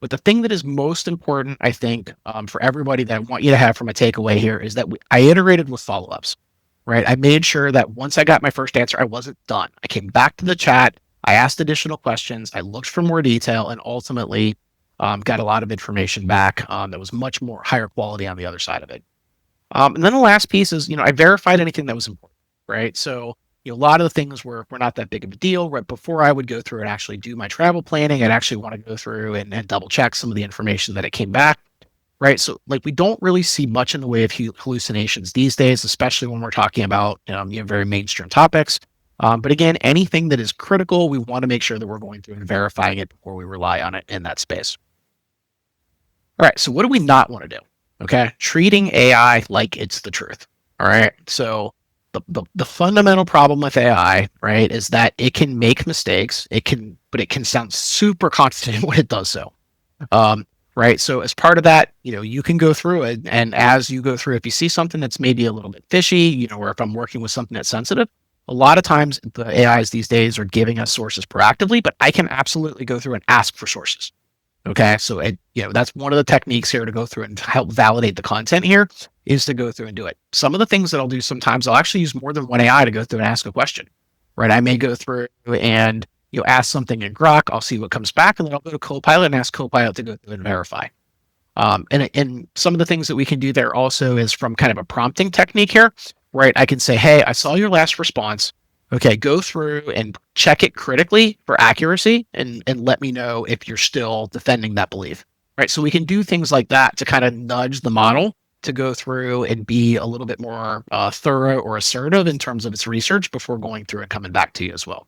But the thing that is most important, I think, for everybody that I want you to have from a takeaway here is that I iterated with follow-ups, right? I made sure that once I got my first answer, I wasn't done. I came back to the chat. I asked additional questions. I looked for more detail and ultimately got a lot of information back that was much more higher quality on the other side of it. And then the last piece is, I verified anything that was important. Right. So, a lot of the things were not that big of a deal. Right before I would go through and actually do my travel planning, I'd actually want to go through and double check some of the information that it came back. Right. So we don't really see much in the way of hallucinations these days, especially when we're talking about, very mainstream topics. But again, anything that is critical, we want to make sure that we're going through and verifying it before we rely on it in that space. All right. So what do we not want to do? Okay. Treating AI like it's the truth. All right. So the fundamental problem with AI, right, is that it can make mistakes. But it can sound super confident when it does so. Right. So as part of that, you can go through it. And as you go through, if you see something that's maybe a little bit fishy, or if I'm working with something that's sensitive, a lot of times the AIs these days are giving us sources proactively, but I can absolutely go through and ask for sources. Okay. So that's one of the techniques here to go through and help validate the content here is to go through and do it. Some of the things that I'll do sometimes, I'll actually use more than one AI to go through and ask a question, right? I may go through and, ask something in Grok, I'll see what comes back, and then I'll go to Copilot and ask Copilot to go through and verify. And some of the things that we can do there also is from kind of a prompting technique here, right? I can say, hey, I saw your last response. Okay, go through and check it critically for accuracy and let me know if you're still defending that belief, right? So we can do things like that to kind of nudge the model to go through and be a little bit more thorough or assertive in terms of its research before going through and coming back to you as well.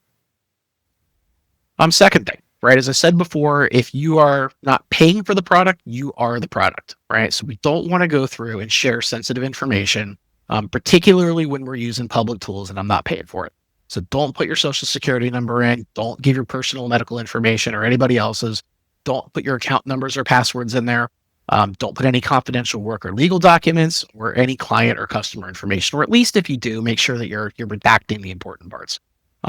Second thing, right? As I said before, if you are not paying for the product, you are the product, right? So we don't want to go through and share sensitive information, particularly when we're using public tools and I'm not paying for it. So don't put your social security number in. Don't give your personal medical information or anybody else's. Don't put your account numbers or passwords in there. Don't put any confidential work or legal documents or any client or customer information, or at least if you do, make sure that you're redacting the important parts.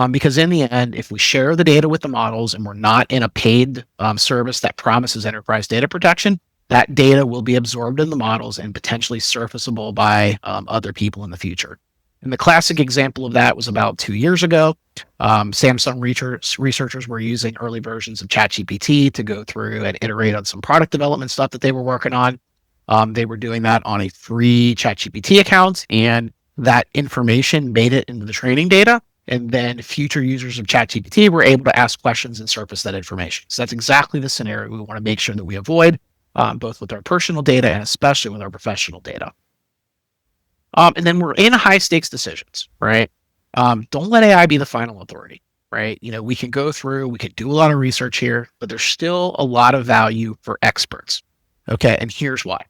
Because in the end, if we share the data with the models and we're not in a paid service that promises enterprise data protection, that data will be absorbed in the models and potentially surfaceable by other people in the future. And the classic example of that was about 2 years ago. Samsung researchers were using early versions of ChatGPT to go through and iterate on some product development stuff that they were working on. They were doing that on a free ChatGPT account, and that information made it into the training data. And then future users of ChatGPT were able to ask questions and surface that information. So that's exactly the scenario we want to make sure that we avoid, both with our personal data and especially with our professional data. And then we're in high stakes decisions, right? Don't let AI be the final authority, right? We can go through, we could do a lot of research here, but there's still a lot of value for experts. Okay. And here's why.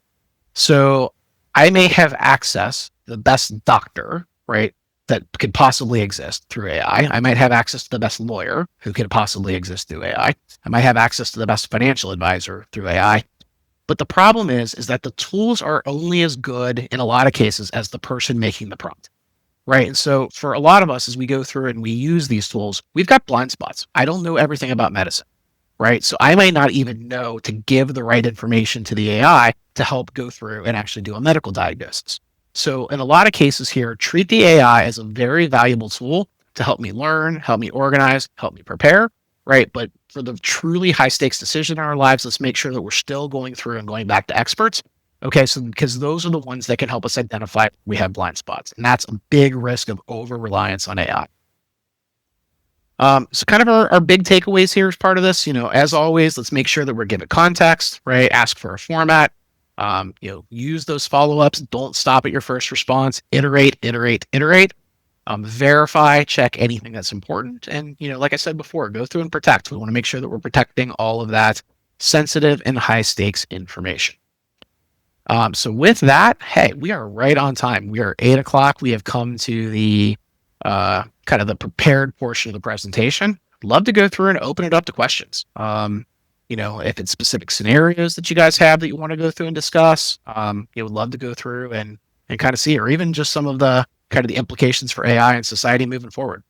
So I may have access to the best doctor, right, that could possibly exist through AI. I might have access to the best lawyer who could possibly exist through AI. I might have access to the best financial advisor through AI. But the problem is that the tools are only as good in a lot of cases as the person making the prompt, right? And so for a lot of us, as we go through and we use these tools, we've got blind spots. I don't know everything about medicine, right? So I might not even know to give the right information to the AI to help go through and actually do a medical diagnosis. So in a lot of cases here, treat the AI as a very valuable tool to help me learn, help me organize, help me prepare, right? But for the truly high stakes decision in our lives, let's make sure that we're still going through and going back to experts. Okay, so because those are the ones that can help us identify if we have blind spots. And that's a big risk of over reliance on AI. So kind of our big takeaways here as part of this, as always, let's make sure that we're giving context, right? Ask for a format, use those follow-ups. Don't stop at your first response. Iterate. Verify, check anything that's important. And, like I said before, go through and protect. We want to make sure that we're protecting all of that sensitive and high stakes information. So with that, hey, we are right on time. We are 8:00. We have come to the kind of the prepared portion of the presentation. Love to go through and open it up to questions. If it's specific scenarios that you guys have that you want to go through and discuss, would love to go through and kind of see, or even just some of the kind of the implications for AI and society moving forward.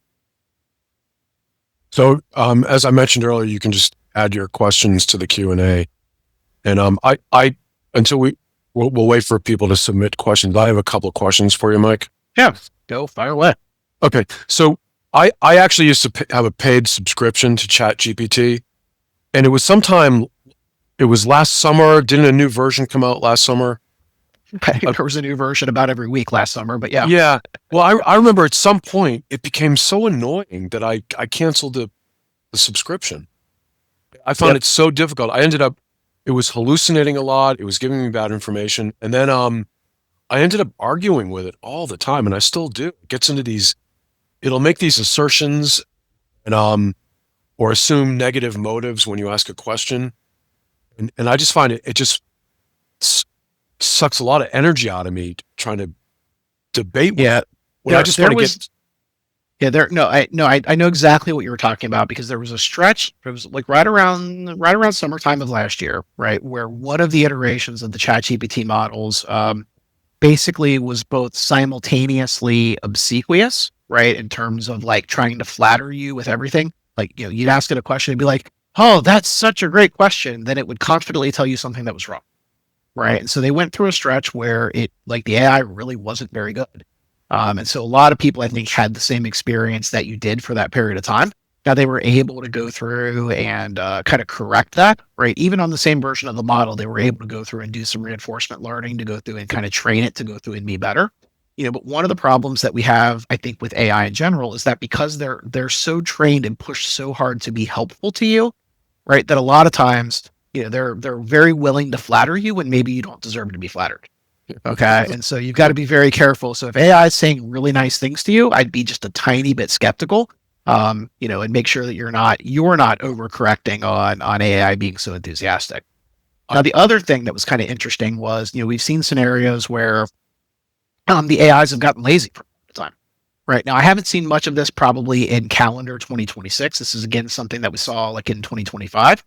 So, as I mentioned earlier, you can just add your questions to the Q&A. And I until we'll wait for people to submit questions. I have a couple of questions for you, Mike. Yeah, go fire away. Okay, so I actually used to have a paid subscription to ChatGPT, and it was last summer. Didn't a new version come out last summer? There was a new version about every week last summer, but yeah. Yeah. Well, I remember at some point it became so annoying that I canceled the subscription. I found it so difficult. It was hallucinating a lot. It was giving me bad information. And then I ended up arguing with it all the time, and I still do. It gets into it'll make these assertions and or assume negative motives when you ask a question. And I just find it just sucks a lot of energy out of me trying to debate with it. When I just want to get. I know exactly what you were talking about, because there was a stretch. It was like right around summertime of last year, right, where one of the iterations of the ChatGPT models basically was both simultaneously obsequious, right, in terms of like trying to flatter you with everything. Like, you'd ask it a question and be like, "Oh, that's such a great question." Then it would confidently tell you something that was wrong. Right. And so they went through a stretch where the AI really wasn't very good. And so a lot of people, I think, had the same experience that you did for that period of time. Now they were able to go through and kind of correct that, right? Even on the same version of the model, they were able to go through and do some reinforcement learning to go through and kind of train it to go through and be better. But one of the problems that we have, I think, with AI in general is that because they're so trained and pushed so hard to be helpful to you, right, that a lot of times, they're very willing to flatter you when maybe you don't deserve to be flattered. Okay. And so you've got to be very careful. So if AI is saying really nice things to you, I'd be just a tiny bit skeptical, and make sure that you're not overcorrecting on AI being so enthusiastic. Now, the other thing that was kind of interesting was, we've seen scenarios where the AIs have gotten lazy for the time. Right now, I haven't seen much of this probably in calendar 2026. This is, again, something that we saw like in 2025.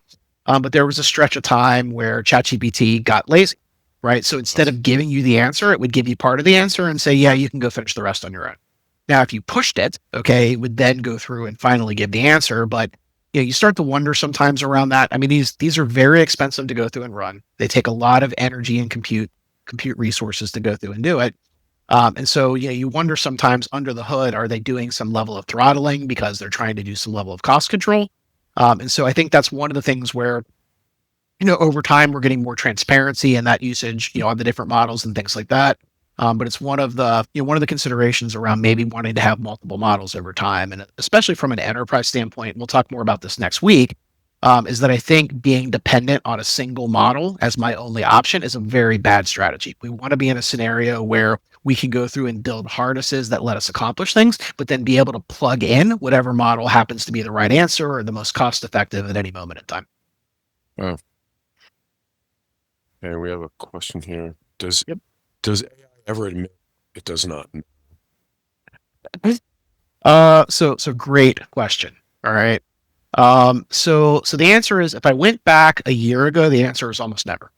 But there was a stretch of time where ChatGPT got lazy, right? So instead of giving you the answer, it would give you part of the answer and say, yeah, you can go finish the rest on your own. Now, if you pushed it, okay, it would then go through and finally give the answer. But you start to wonder sometimes around that. I mean, these are very expensive to go through and run. They take a lot of energy and compute resources to go through and do it. And so, you wonder sometimes under the hood, are they doing some level of throttling because they're trying to do some level of cost control? And so I think that's one of the things where, over time we're getting more transparency in that usage, on the different models and things like that. But it's one of the considerations around maybe wanting to have multiple models over time, and especially from an enterprise standpoint. We'll talk more about this next week. Is that I think being dependent on a single model as my only option is a very bad strategy. We want to be in a scenario where we can go through and build harnesses that let us accomplish things, but then be able to plug in whatever model happens to be the right answer or the most cost effective at any moment in time. Oh, and we have a question here. Does Yep. does AI ever admit it does not? So great question. All right. So the answer is, if I went back a year ago, the answer is almost never.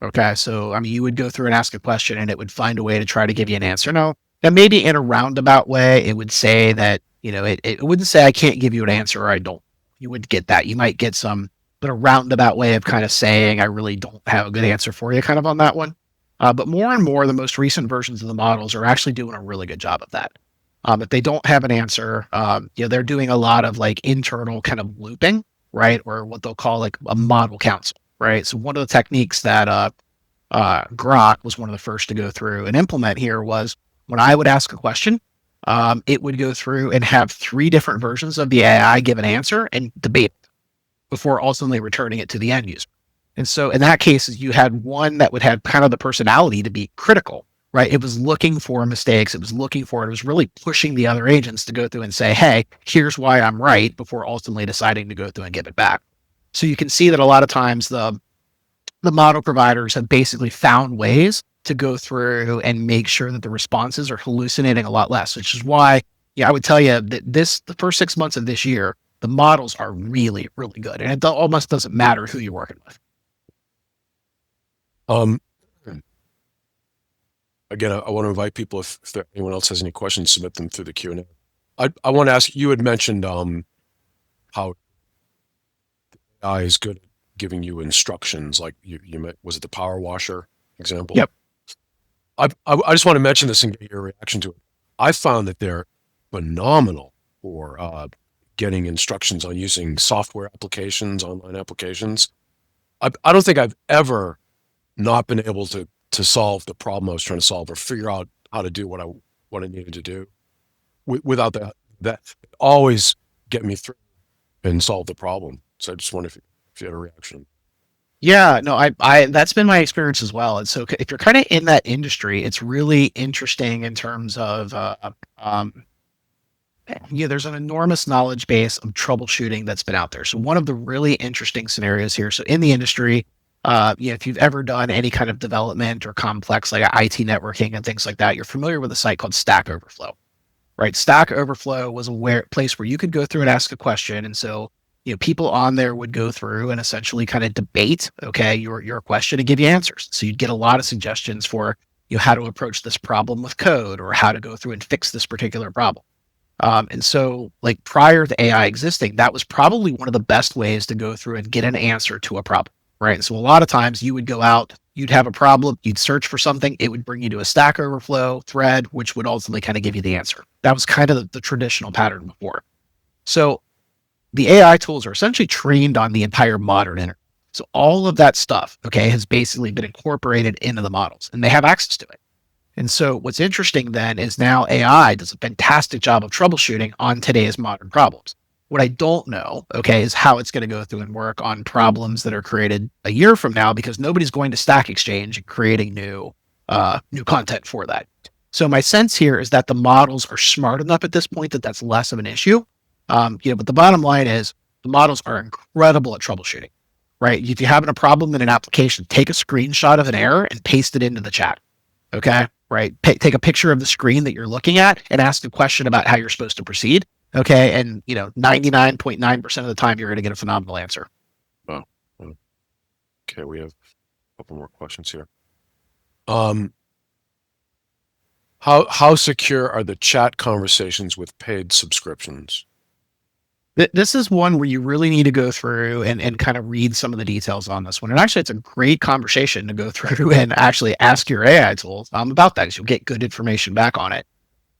Okay. So, I mean, you would go through and ask a question and it would find a way to try to give you an answer. No, now maybe in a roundabout way, it would say that, it wouldn't say I can't give you an answer or I don't. You would get that. You might get some, but a roundabout way of kind of saying, I really don't have a good answer for you kind of on that one. But more and more, the most recent versions of the models are actually doing a really good job of that. If they don't have an answer, they're doing a lot of like internal kind of looping, right? Or what they'll call like a model council, right? So one of the techniques that Grok was one of the first to go through and implement here was when I would ask a question, it would go through and have three different versions of the AI give an answer and debate before ultimately returning it to the end user. And so in that case, you had one that would have kind of the personality to be critical, right? It was looking for mistakes. It was looking for it. It was really pushing the other agents to go through and say, hey, here's why I'm right before ultimately deciding to go through and give it back. So you can see that a lot of times the model providers have basically found ways to go through and make sure that the responses are hallucinating a lot less, which is why, yeah, I would tell you that the first 6 months of this year, the models are really, really good. And it almost doesn't matter who you're working with. Um, Again, I want to invite people, if anyone else has any questions, submit them through the Q&A. I want to ask, you had mentioned how AI is good at giving you instructions, like was it the power washer example? Yep. I just want to mention this and get your reaction to it. I found that they're phenomenal for getting instructions on using software applications, online applications. I don't think I've ever not been able to solve the problem I was trying to solve or figure out how to do what I needed to do without that always get me through and solve the problem. So I just wonder if you had a reaction. Yeah, no, I that's been my experience as well. And so if you're kind of in that industry, it's really interesting in terms of, um, there's an enormous knowledge base of troubleshooting that's been out there. So one of the really interesting scenarios here. So in the industry, if you've ever done any kind of development or complex like IT networking and things like that, you're familiar with a site called Stack Overflow, right? Stack Overflow was a place where you could go through and ask a question. And so, people on there would go through and essentially kind of debate, okay, your question and give you answers. So you'd get a lot of suggestions for, how to approach this problem with code or how to go through and fix this particular problem. And so, like prior to AI existing, that was probably one of the best ways to go through and get an answer to a problem, right? So, a lot of times you would go out, you'd have a problem, you'd search for something, it would bring you to a Stack Overflow thread, which would ultimately kind of give you the answer. That was kind of the traditional pattern before. So, the AI tools are essentially trained on the entire modern internet. So, all of that stuff, okay, has basically been incorporated into the models and they have access to it. And so what's interesting then is now AI does a fantastic job of troubleshooting on today's modern problems. What I don't know, okay, is how it's going to go through and work on problems that are created a year from now because nobody's going to Stack Exchange and creating new content for that. So my sense here is that the models are smart enough at this point that that's less of an issue. But the bottom line is the models are incredible at troubleshooting, right? If you're having a problem in an application, take a screenshot of an error and paste it into the chat. Okay. Right. Take a picture of the screen that you're looking at and ask a question about how you're supposed to proceed. Okay. And, 99.9% of the time, you're going to get a phenomenal answer. Oh, okay. We have a couple more questions here. How secure are the chat conversations with paid subscriptions? This is one where you really need to go through and kind of read some of the details on this one. And actually, it's a great conversation to go through and actually ask your AI tools about that because you'll get good information back on it.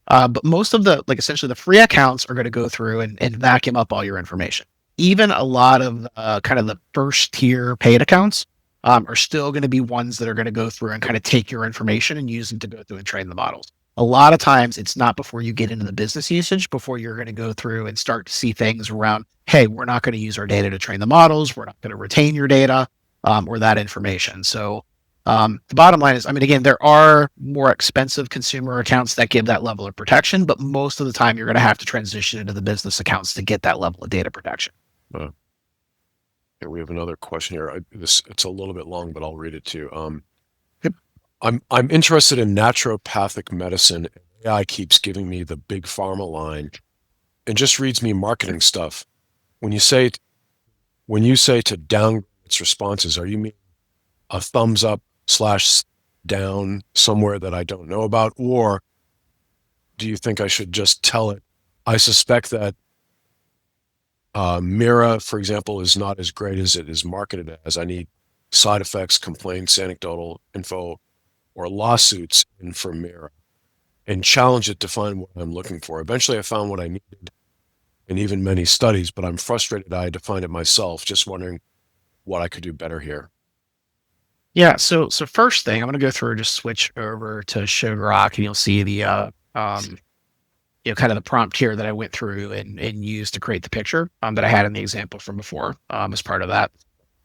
But most of the, like essentially the free accounts are going to go through and vacuum up all your information. Even a lot of kind of the first tier paid accounts are still going to be ones that are going to go through and kind of take your information and use it to go through and train the models. A lot of times it's not before you get into the business usage before you're going to go through and start to see things around, hey, we're not going to use our data to train the models. We're not going to retain your data or that information. So the bottom line is, I mean, again, there are more expensive consumer accounts that give that level of protection, but most of the time you're going to have to transition into the business accounts to get that level of data protection. Okay, we have another question here. It's a little bit long, but I'll read it to you. Yep. I'm interested in naturopathic medicine. AI keeps giving me the big pharma line and just reads me marketing stuff. When you say to downgrade its responses, are you mean a thumbs up slash down somewhere that I don't know about, or do you think I should just tell it? I suspect that Mira, for example, is not as great as it is marketed as. I need side effects, complaints, anecdotal info, or lawsuits in for Mira, and challenge it to find what I'm looking for. Eventually, I found what I needed in even many studies, but I'm frustrated I had to find it myself. Just wondering what I could do better here. Yeah. So first thing, I'm going to go through, just switch over to Show Grok, and you'll see the kind of the prompt here that I went through and used to create the picture that I had in the example from before as part of that.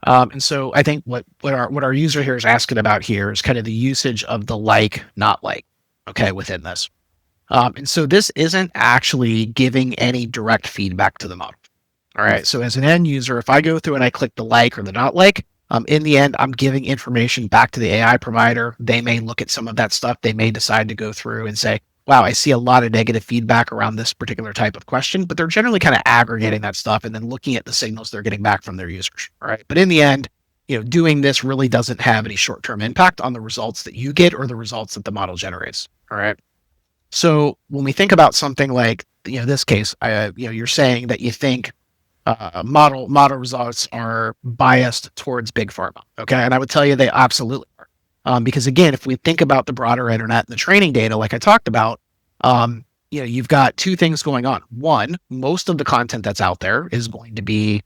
And so I think what our user here is asking about here is kind of the usage of the like, not like, okay, within this. And so this isn't actually giving any direct feedback to the model. All right. So as an end user, if I go through and I click the like or the not like, in the end, I'm giving information back to the AI provider. They may look at some of that stuff. They may decide to go through and say, wow, I see a lot of negative feedback around this particular type of question, but they're generally kind of aggregating that stuff and then looking at the signals they're getting back from their users. All right. But in the end, doing this really doesn't have any short-term impact on the results that you get or the results that the model generates. All right. So when we think about something like, this case, you're saying that you think model results are biased towards big pharma. Okay, and I would tell you they absolutely are, because again, if we think about the broader internet and the training data, like I talked about, you've got two things going on. One, most of the content that's out there is going to be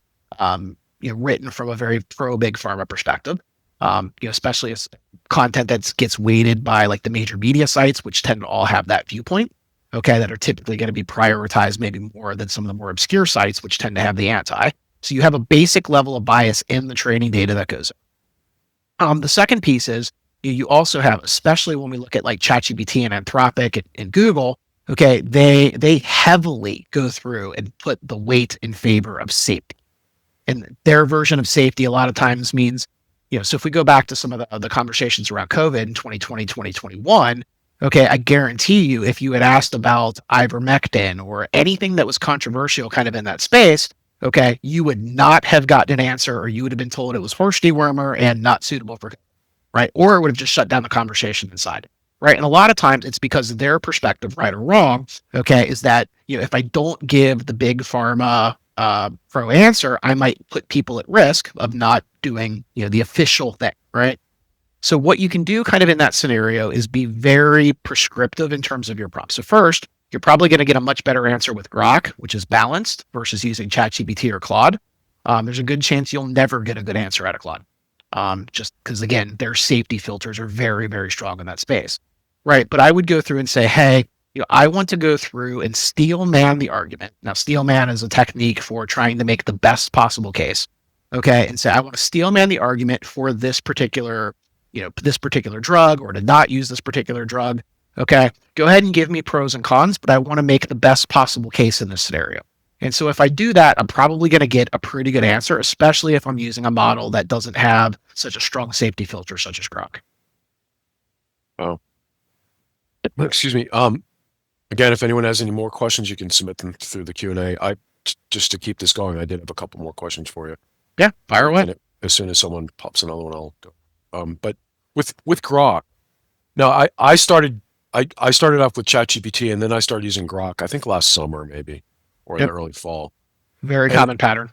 written from a very pro big pharma perspective. Especially as content that gets weighted by like the major media sites, which tend to all have that viewpoint. Okay, that are typically going to be prioritized maybe more than some of the more obscure sites, which tend to have the anti. So you have a basic level of bias in the training data that goes. The second piece is you also have, especially when we look at like ChatGPT and Anthropic and Google. Okay, they heavily go through and put the weight in favor of safety, and their version of safety a lot of times means, so if we go back to some of the conversations around COVID in 2020, 2021. Okay, I guarantee you, if you had asked about ivermectin or anything that was controversial kind of in that space, okay, you would not have gotten an answer, or you would have been told it was horse dewormer and not suitable for, right? Or it would have just shut down the conversation inside, right? And a lot of times it's because their perspective, right or wrong, okay, is that, if I don't give the big pharma pro answer, I might put people at risk of not doing, the official thing, right? So what you can do kind of in that scenario is be very prescriptive in terms of your prompts. So first, you're probably going to get a much better answer with Grok, which is balanced, versus using ChatGPT or Claude. There's a good chance you'll never get a good answer out of Claude, just because, again, their safety filters are very, very strong in that space, right? But I would go through and say, hey, I want to go through and steel man the argument. Now, steel man is a technique for trying to make the best possible case, okay? And say, I want to steel man the argument for this particular drug, or to not use this particular drug. Okay, go ahead and give me pros and cons, but I want to make the best possible case in this scenario. And so if I do that, I'm probably going to get a pretty good answer, especially if I'm using a model that doesn't have such a strong safety filter such as Grok. Oh, excuse me. Again, if anyone has any more questions, you can submit them through the Q&A. Just to keep this going, I did have a couple more questions for you. Yeah, fire away. As soon as someone pops another one, I'll go. But with Grok, now I started off with ChatGPT, and then I started using Grok, I think last summer maybe, or in the early fall. Very And, common pattern.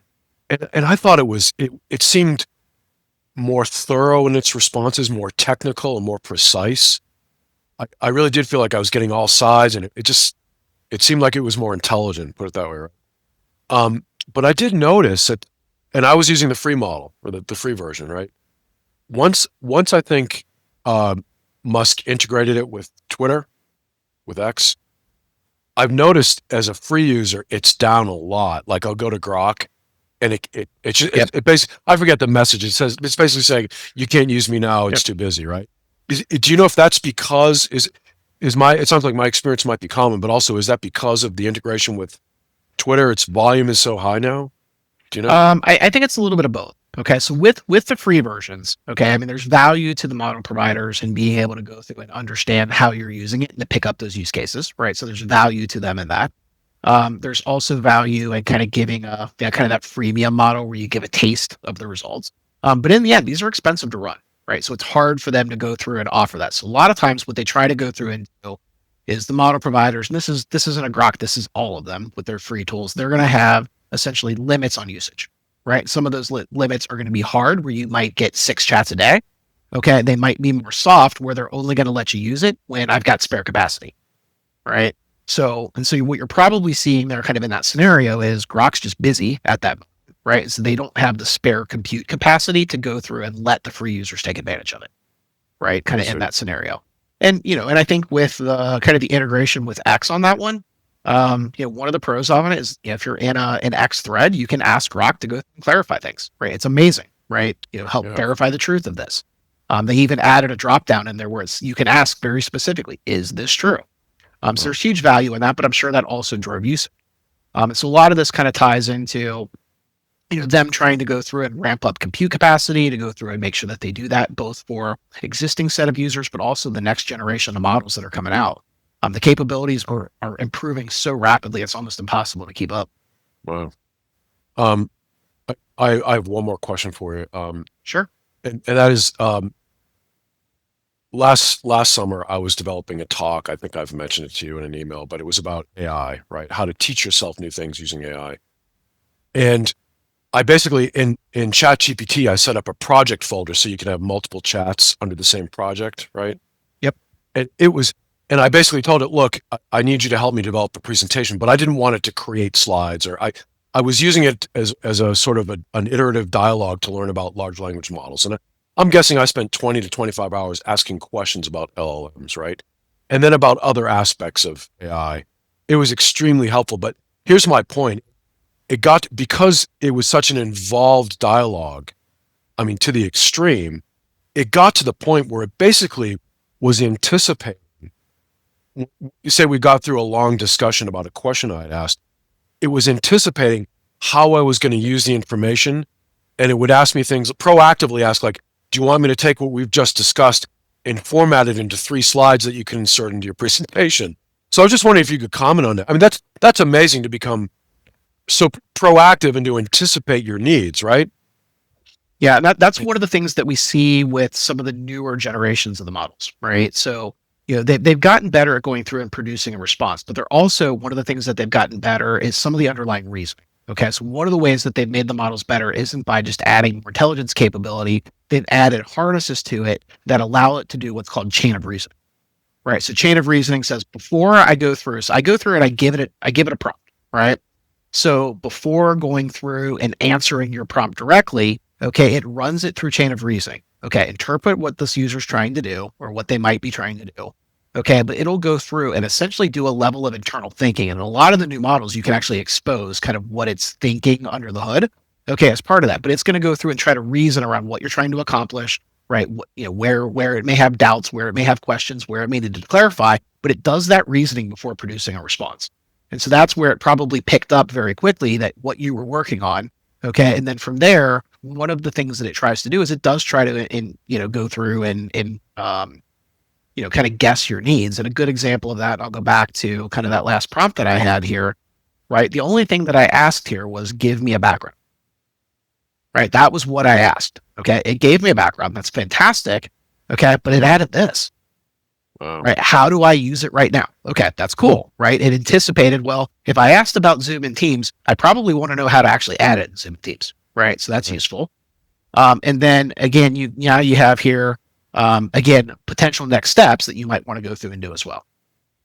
and I thought it seemed more thorough in its responses, more technical and more precise. I really did feel like I was getting all sides, and it seemed like it was more intelligent, put it that way. Right? Um, but I did notice that, and I was using the free model or the free version, right? Once I think Musk integrated it with Twitter, with X, I've noticed as a free user, it's down a lot. Like I'll go to Grok, and Yep. it basically, I forget the message. It's basically saying you can't use me now. It's Yep. too busy, right? Do you know if that's because it sounds like my experience might be common, but also is that because of the integration with Twitter? Its volume is so high now. Do you know? I think it's a little bit of both. Okay, so with the free versions, okay, I mean, there's value to the model providers and being able to go through and understand how you're using it and to pick up those use cases, right? So there's value to them in that. There's also value in kind of giving kind of that freemium model where you give a taste of the results. But in the end, these are expensive to run, right? So it's hard for them to go through and offer that. So a lot of times, what they try to go through and do is the model providers, and this isn't a Grok, this is all of them with their free tools. They're going to have essentially limits on usage, right? Some of those limits are going to be hard, where you might get 6 chats a day. Okay, they might be more soft, where they're only going to let you use it when I've got spare capacity, right? So what you're probably seeing there, kind of in that scenario, is Grok's just busy at that moment, right? So they don't have the spare compute capacity to go through and let the free users take advantage of it, right? Kind of in that scenario. And and I think with kind of the integration with X on that one, one of the pros of it is, if you're in an X thread, you can ask Grok to go and clarify things, right? It's amazing, right? Help verify the truth of this. They even added a drop down in there where you can ask very specifically, is this true? So there's huge value in that, but I'm sure that also drove usage. So a lot of this kind of ties into them trying to go through and ramp up compute capacity to go through and make sure that they do that both for existing set of users, but also the next generation of models that are coming out. The capabilities are improving so rapidly, it's almost impossible to keep up. Wow. Um, I have one more question for you. Sure. And that is, last summer I was developing a talk. I think I've mentioned it to you in an email, but it was about AI, right? How to teach yourself new things using AI. And I basically in ChatGPT, I set up a project folder so you can have multiple chats under the same project, right? Yep. And it was, and I basically told it, look, I need you to help me develop the presentation, but I didn't want it to create slides, or I was using it as a sort of an iterative dialogue to learn about large language models. And I'm guessing I spent 20 to 25 hours asking questions about LLMs, right? And then about other aspects of AI. It was extremely helpful, but here's my point. Because it was such an involved dialogue, I mean, to the extreme, it got to the point where it basically was anticipating. You say we got through a long discussion about a question I had asked. It was anticipating how I was going to use the information, and it would ask me things, proactively ask, like, do you want me to take what we've just discussed and format it into 3 slides that you can insert into your presentation? So I was just wondering if you could comment on that. I mean, that's amazing to become so proactive and to anticipate your needs, right? Yeah, and that's one of the things that we see with some of the newer generations of the models, right? So, they've gotten better at going through and producing a response, but they're also, one of the things that they've gotten better is some of the underlying reasoning. Okay, so one of the ways that they've made the models better isn't by just adding more intelligence capability. They've added harnesses to it that allow it to do what's called chain of reasoning, right? So chain of reasoning says, before I go through, and I give it a prompt, right? So before going through and answering your prompt directly, okay, it runs it through chain of reasoning. Okay, interpret what this user's trying to do or what they might be trying to do. Okay, but it'll go through and essentially do a level of internal thinking. And a lot of the new models, you can actually expose kind of what it's thinking under the hood. Okay, as part of that, but it's going to go through and try to reason around what you're trying to accomplish, right? Where it may have doubts, where it may have questions, where it may need to clarify, but it does that reasoning before producing a response. And so that's where it probably picked up very quickly that what you were working on. Okay. And then from there, one of the things that it tries to do is it does try to, go through and kind of guess your needs. And a good example of that, I'll go back to kind of that last prompt that I had here, right? The only thing that I asked here was give me a background, right? That was what I asked. Okay. It gave me a background. That's fantastic. Okay. But it added this. Wow. right? How do I use it right now? Okay, that's cool, right? It anticipated, well, if I asked about Zoom and Teams, I probably want to know how to actually add it in Zoom and Teams, right? So that's Right. useful. And then again, you have here, again, potential next steps that you might want to go through and do as well.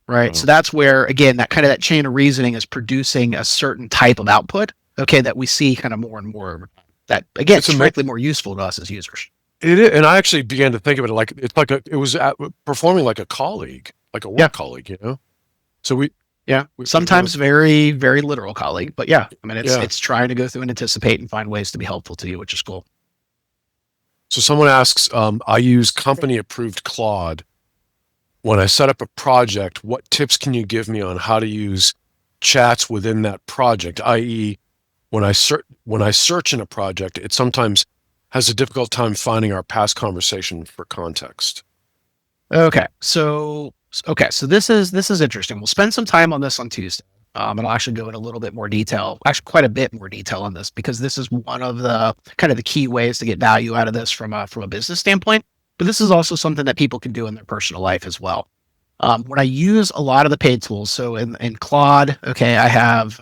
Right. Wow. So that's where, again, that chain of reasoning is producing a certain type of output, okay, that we see kind of more and more that, again, It's is amazing. frankly more useful to us as users. It is, and I actually began to think of it like it's like it was performing like a colleague, like a Yeah. work colleague, you know. So we Yeah. we want Sometimes to, very, very literal colleague, but yeah, I mean, yeah. it's trying to go through and anticipate and find ways to be helpful to you, which is cool. So someone asks, I use company approved Claude when I set up a project. What tips can you give me on how to use chats within that project? I.e., when I search in a project, it sometimes has a difficult time finding our past conversation for context. So this is interesting. We'll spend some time on this on Tuesday. And I'll actually go in a little bit more detail, actually quite a bit more detail on this, because this is one of the kind of the key ways to get value out of this from a business standpoint. But this is also something that people can do in their personal life as well. When I use a lot of the paid tools, so in Claude, okay, I have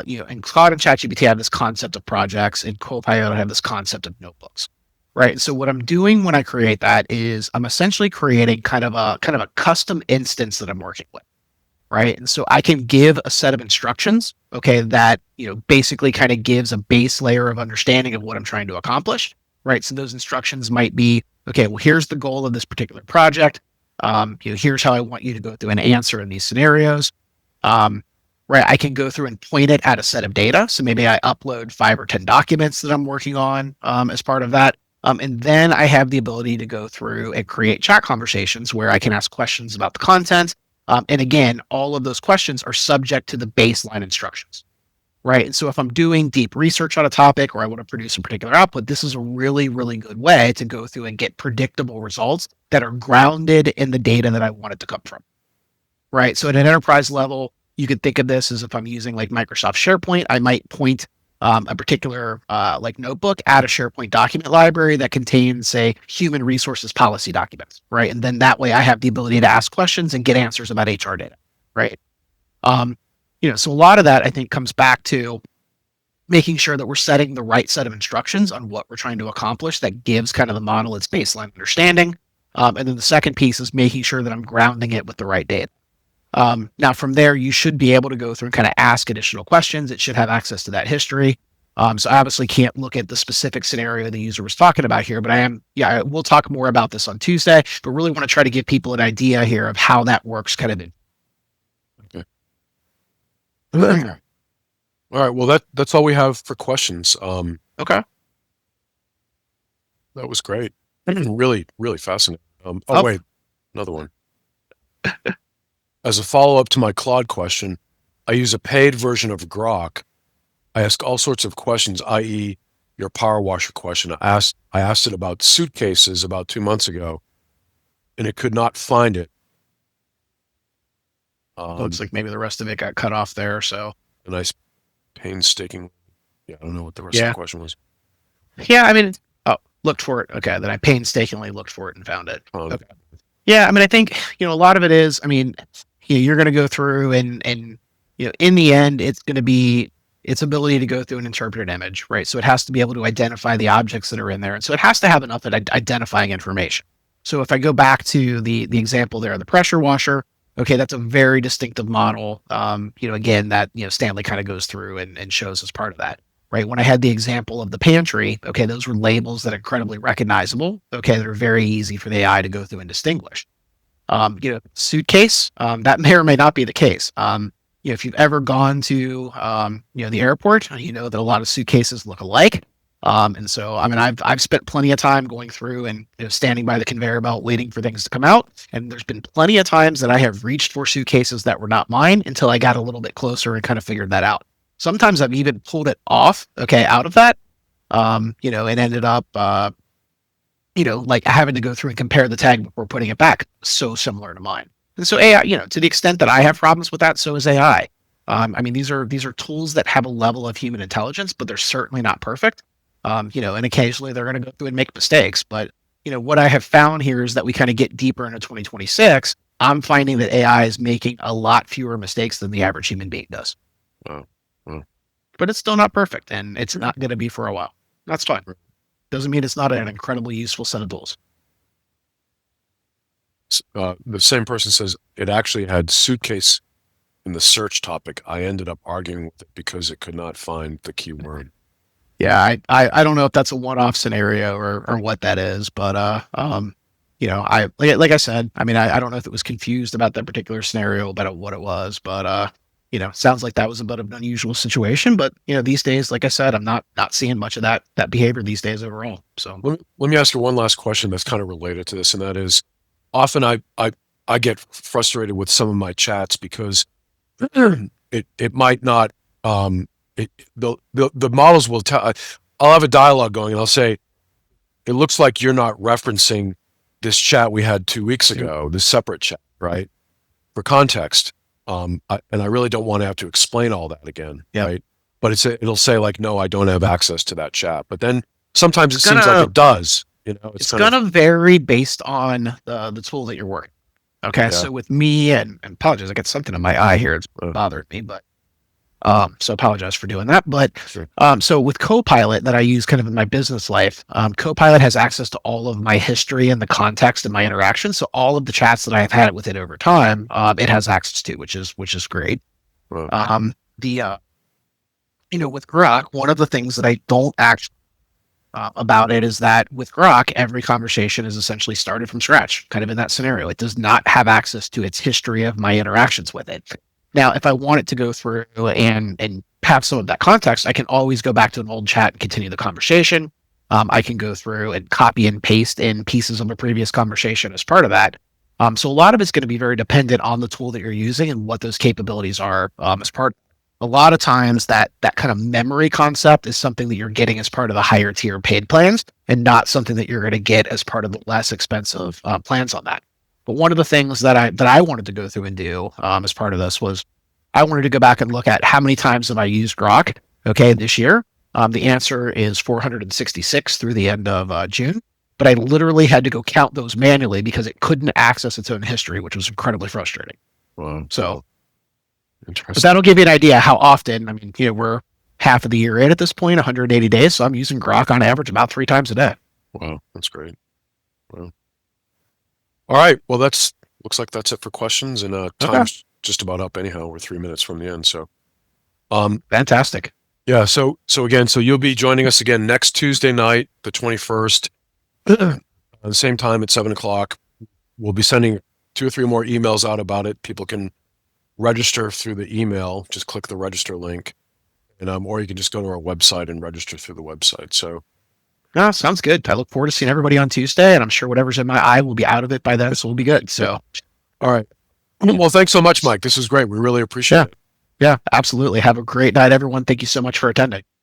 in Claude and ChatGPT, I have this concept of projects. In Copilot, I have this concept of notebooks. Right. So what I'm doing when I create that is I'm essentially creating kind of a custom instance that I'm working with. Right. And so I can give a set of instructions, okay, that, basically kind of gives a base layer of understanding of what I'm trying to accomplish. Right. So those instructions might be, okay, well, here's the goal of this particular project. Here's how I want you to go through and answer in these scenarios. Right. I can go through and point it at a set of data. So maybe I upload 5 or 10 documents that I'm working on as part of that. And then I have the ability to go through and create chat conversations where I can ask questions about the content. And again, all of those questions are subject to the baseline instructions, right? And so if I'm doing deep research on a topic or I want to produce a particular output, this is a really, really good way to go through and get predictable results that are grounded in the data that I want it to come from, right? So at an enterprise level, you could think of this as if I'm using like Microsoft SharePoint, I might point a particular like notebook at a SharePoint document library that contains, say, human resources policy documents, right? And then that way I have the ability to ask questions and get answers about HR data, right? So a lot of that I think comes back to making sure that we're setting the right set of instructions on what we're trying to accomplish that gives kind of the model its baseline understanding. And then the second piece is making sure that I'm grounding it with the right data. Now, from there, you should be able to go through and kind of ask additional questions. It should have access to that history. So I obviously can't look at the specific scenario the user was talking about here, but we'll talk more about this on Tuesday, but really want to try to give people an idea here of how that works kind of. Okay. All right. Well, that's all we have for questions. Okay. That was great. Really, really fascinating. Wait, another one. As a follow-up to my Claude question, I use a paid version of Grok. I ask all sorts of questions, i.e. your power washer question. I asked it about suitcases about 2 months ago, and it could not find it. Looks like maybe the rest of it got cut off there. So a nice painstaking. Yeah, I don't know what the rest of the question was. Yeah, I mean, looked for it. Okay, then I painstakingly looked for it and found it. Okay. Yeah, I mean, I think a lot of it is. I mean, you're going to go through and in the end, it's going to be its ability to go through and interpret an image, right? So it has to be able to identify the objects that are in there, and so it has to have enough at identifying information. So if I go back to the example there, the pressure washer, okay, that's a very distinctive model. Again, that Stanley kind of goes through and shows as part of that. Right. When I had the example of the pantry, okay, those were labels that are incredibly recognizable. Okay, that are very easy for the AI to go through and distinguish. Suitcase, that may or may not be the case. If you've ever gone to the airport, you know that a lot of suitcases look alike. And so, I mean, I've spent plenty of time going through and standing by the conveyor belt waiting for things to come out. And there's been plenty of times that I have reached for suitcases that were not mine until I got a little bit closer and kind of figured that out. Sometimes I've even pulled it off, out of that, and ended up, like having to go through and compare the tag before putting it back. So similar to mine. And so AI, to the extent that I have problems with that, so is AI. I mean, these are tools that have a level of human intelligence, but they're certainly not perfect. And occasionally they're going to go through and make mistakes. But what I have found here is that we kind of get deeper into 2026. I'm finding that AI is making a lot fewer mistakes than the average human being does. Wow. Wow. But it's still not perfect, and it's not going to be for a while. That's fine. Doesn't mean it's not an incredibly useful set of tools. The same person says it actually had suitcase in the search topic. I ended up arguing with it because it could not find the keyword. Yeah, I don't know if that's a one-off scenario or what that is, but I like I said, I mean, I don't know if it was confused about that particular scenario about what it was, but sounds like that was a bit of an unusual situation. But these days, like I said, I'm not seeing much of that behavior these days overall. So let me ask you one last question that's kind of related to this, and that is, often I get frustrated with some of my chats because it might not the models will tell. I'll have a dialogue going and I'll say, it looks like you're not referencing this chat we had 2 weeks ago, this separate chat, right? For context. And I really don't want to have to explain all that again, right? But it'll say like, no, I don't have access to that chat. But then sometimes it seems like it does. It's going to vary based on the tool that you're working. Okay, so with me, and apologize, I got something in my eye here. It's bothering me, but so apologize for doing that. But so with Copilot that I use kind of in my business life, Copilot has access to all of my history and the context of my interactions. So all of the chats that I've had with it over time, it has access to, which is great. Wow. With Grok, one of the things that I don't actually about it is that with Grok, every conversation is essentially started from scratch, kind of in that scenario. It does not have access to its history of my interactions with it. Now, if I want it to go through and have some of that context, I can always go back to an old chat and continue the conversation. I can go through and copy and paste in pieces of a previous conversation as part of that. So a lot of it's going to be very dependent on the tool that you're using and what those capabilities are as part. A lot of times that kind of memory concept is something that you're getting as part of the higher tier paid plans and not something that you're going to get as part of the less expensive plans on that. But one of the things that I wanted to go through and do as part of this was I wanted to go back and look at how many times have I used Grok, this year. The answer is 466 through the end of June. But I literally had to go count those manually because it couldn't access its own history, which was incredibly frustrating. Wow. So interesting. But that'll give you an idea how often. I mean, we're half of the year in at this point, 180 days. So I'm using Grok on average about 3 times a day. Wow, that's great. Wow. All right. Well, looks like that's it for questions, and time's just about up anyhow. We're 3 minutes from the end. So, fantastic. Yeah. So you'll be joining us again next Tuesday night, the 21st, at the same time at 7:00. We'll be sending 2 or 3 more emails out about it. People can register through the email. Just click the register link, and or you can just go to our website and register through the website. So, sounds good. I look forward to seeing everybody on Tuesday, and I'm sure whatever's in my eye will be out of it by then, so we'll be good. So, all right. Well, thanks so much, Mike. This was great. We really appreciate it. Yeah, absolutely. Have a great night, everyone. Thank you so much for attending.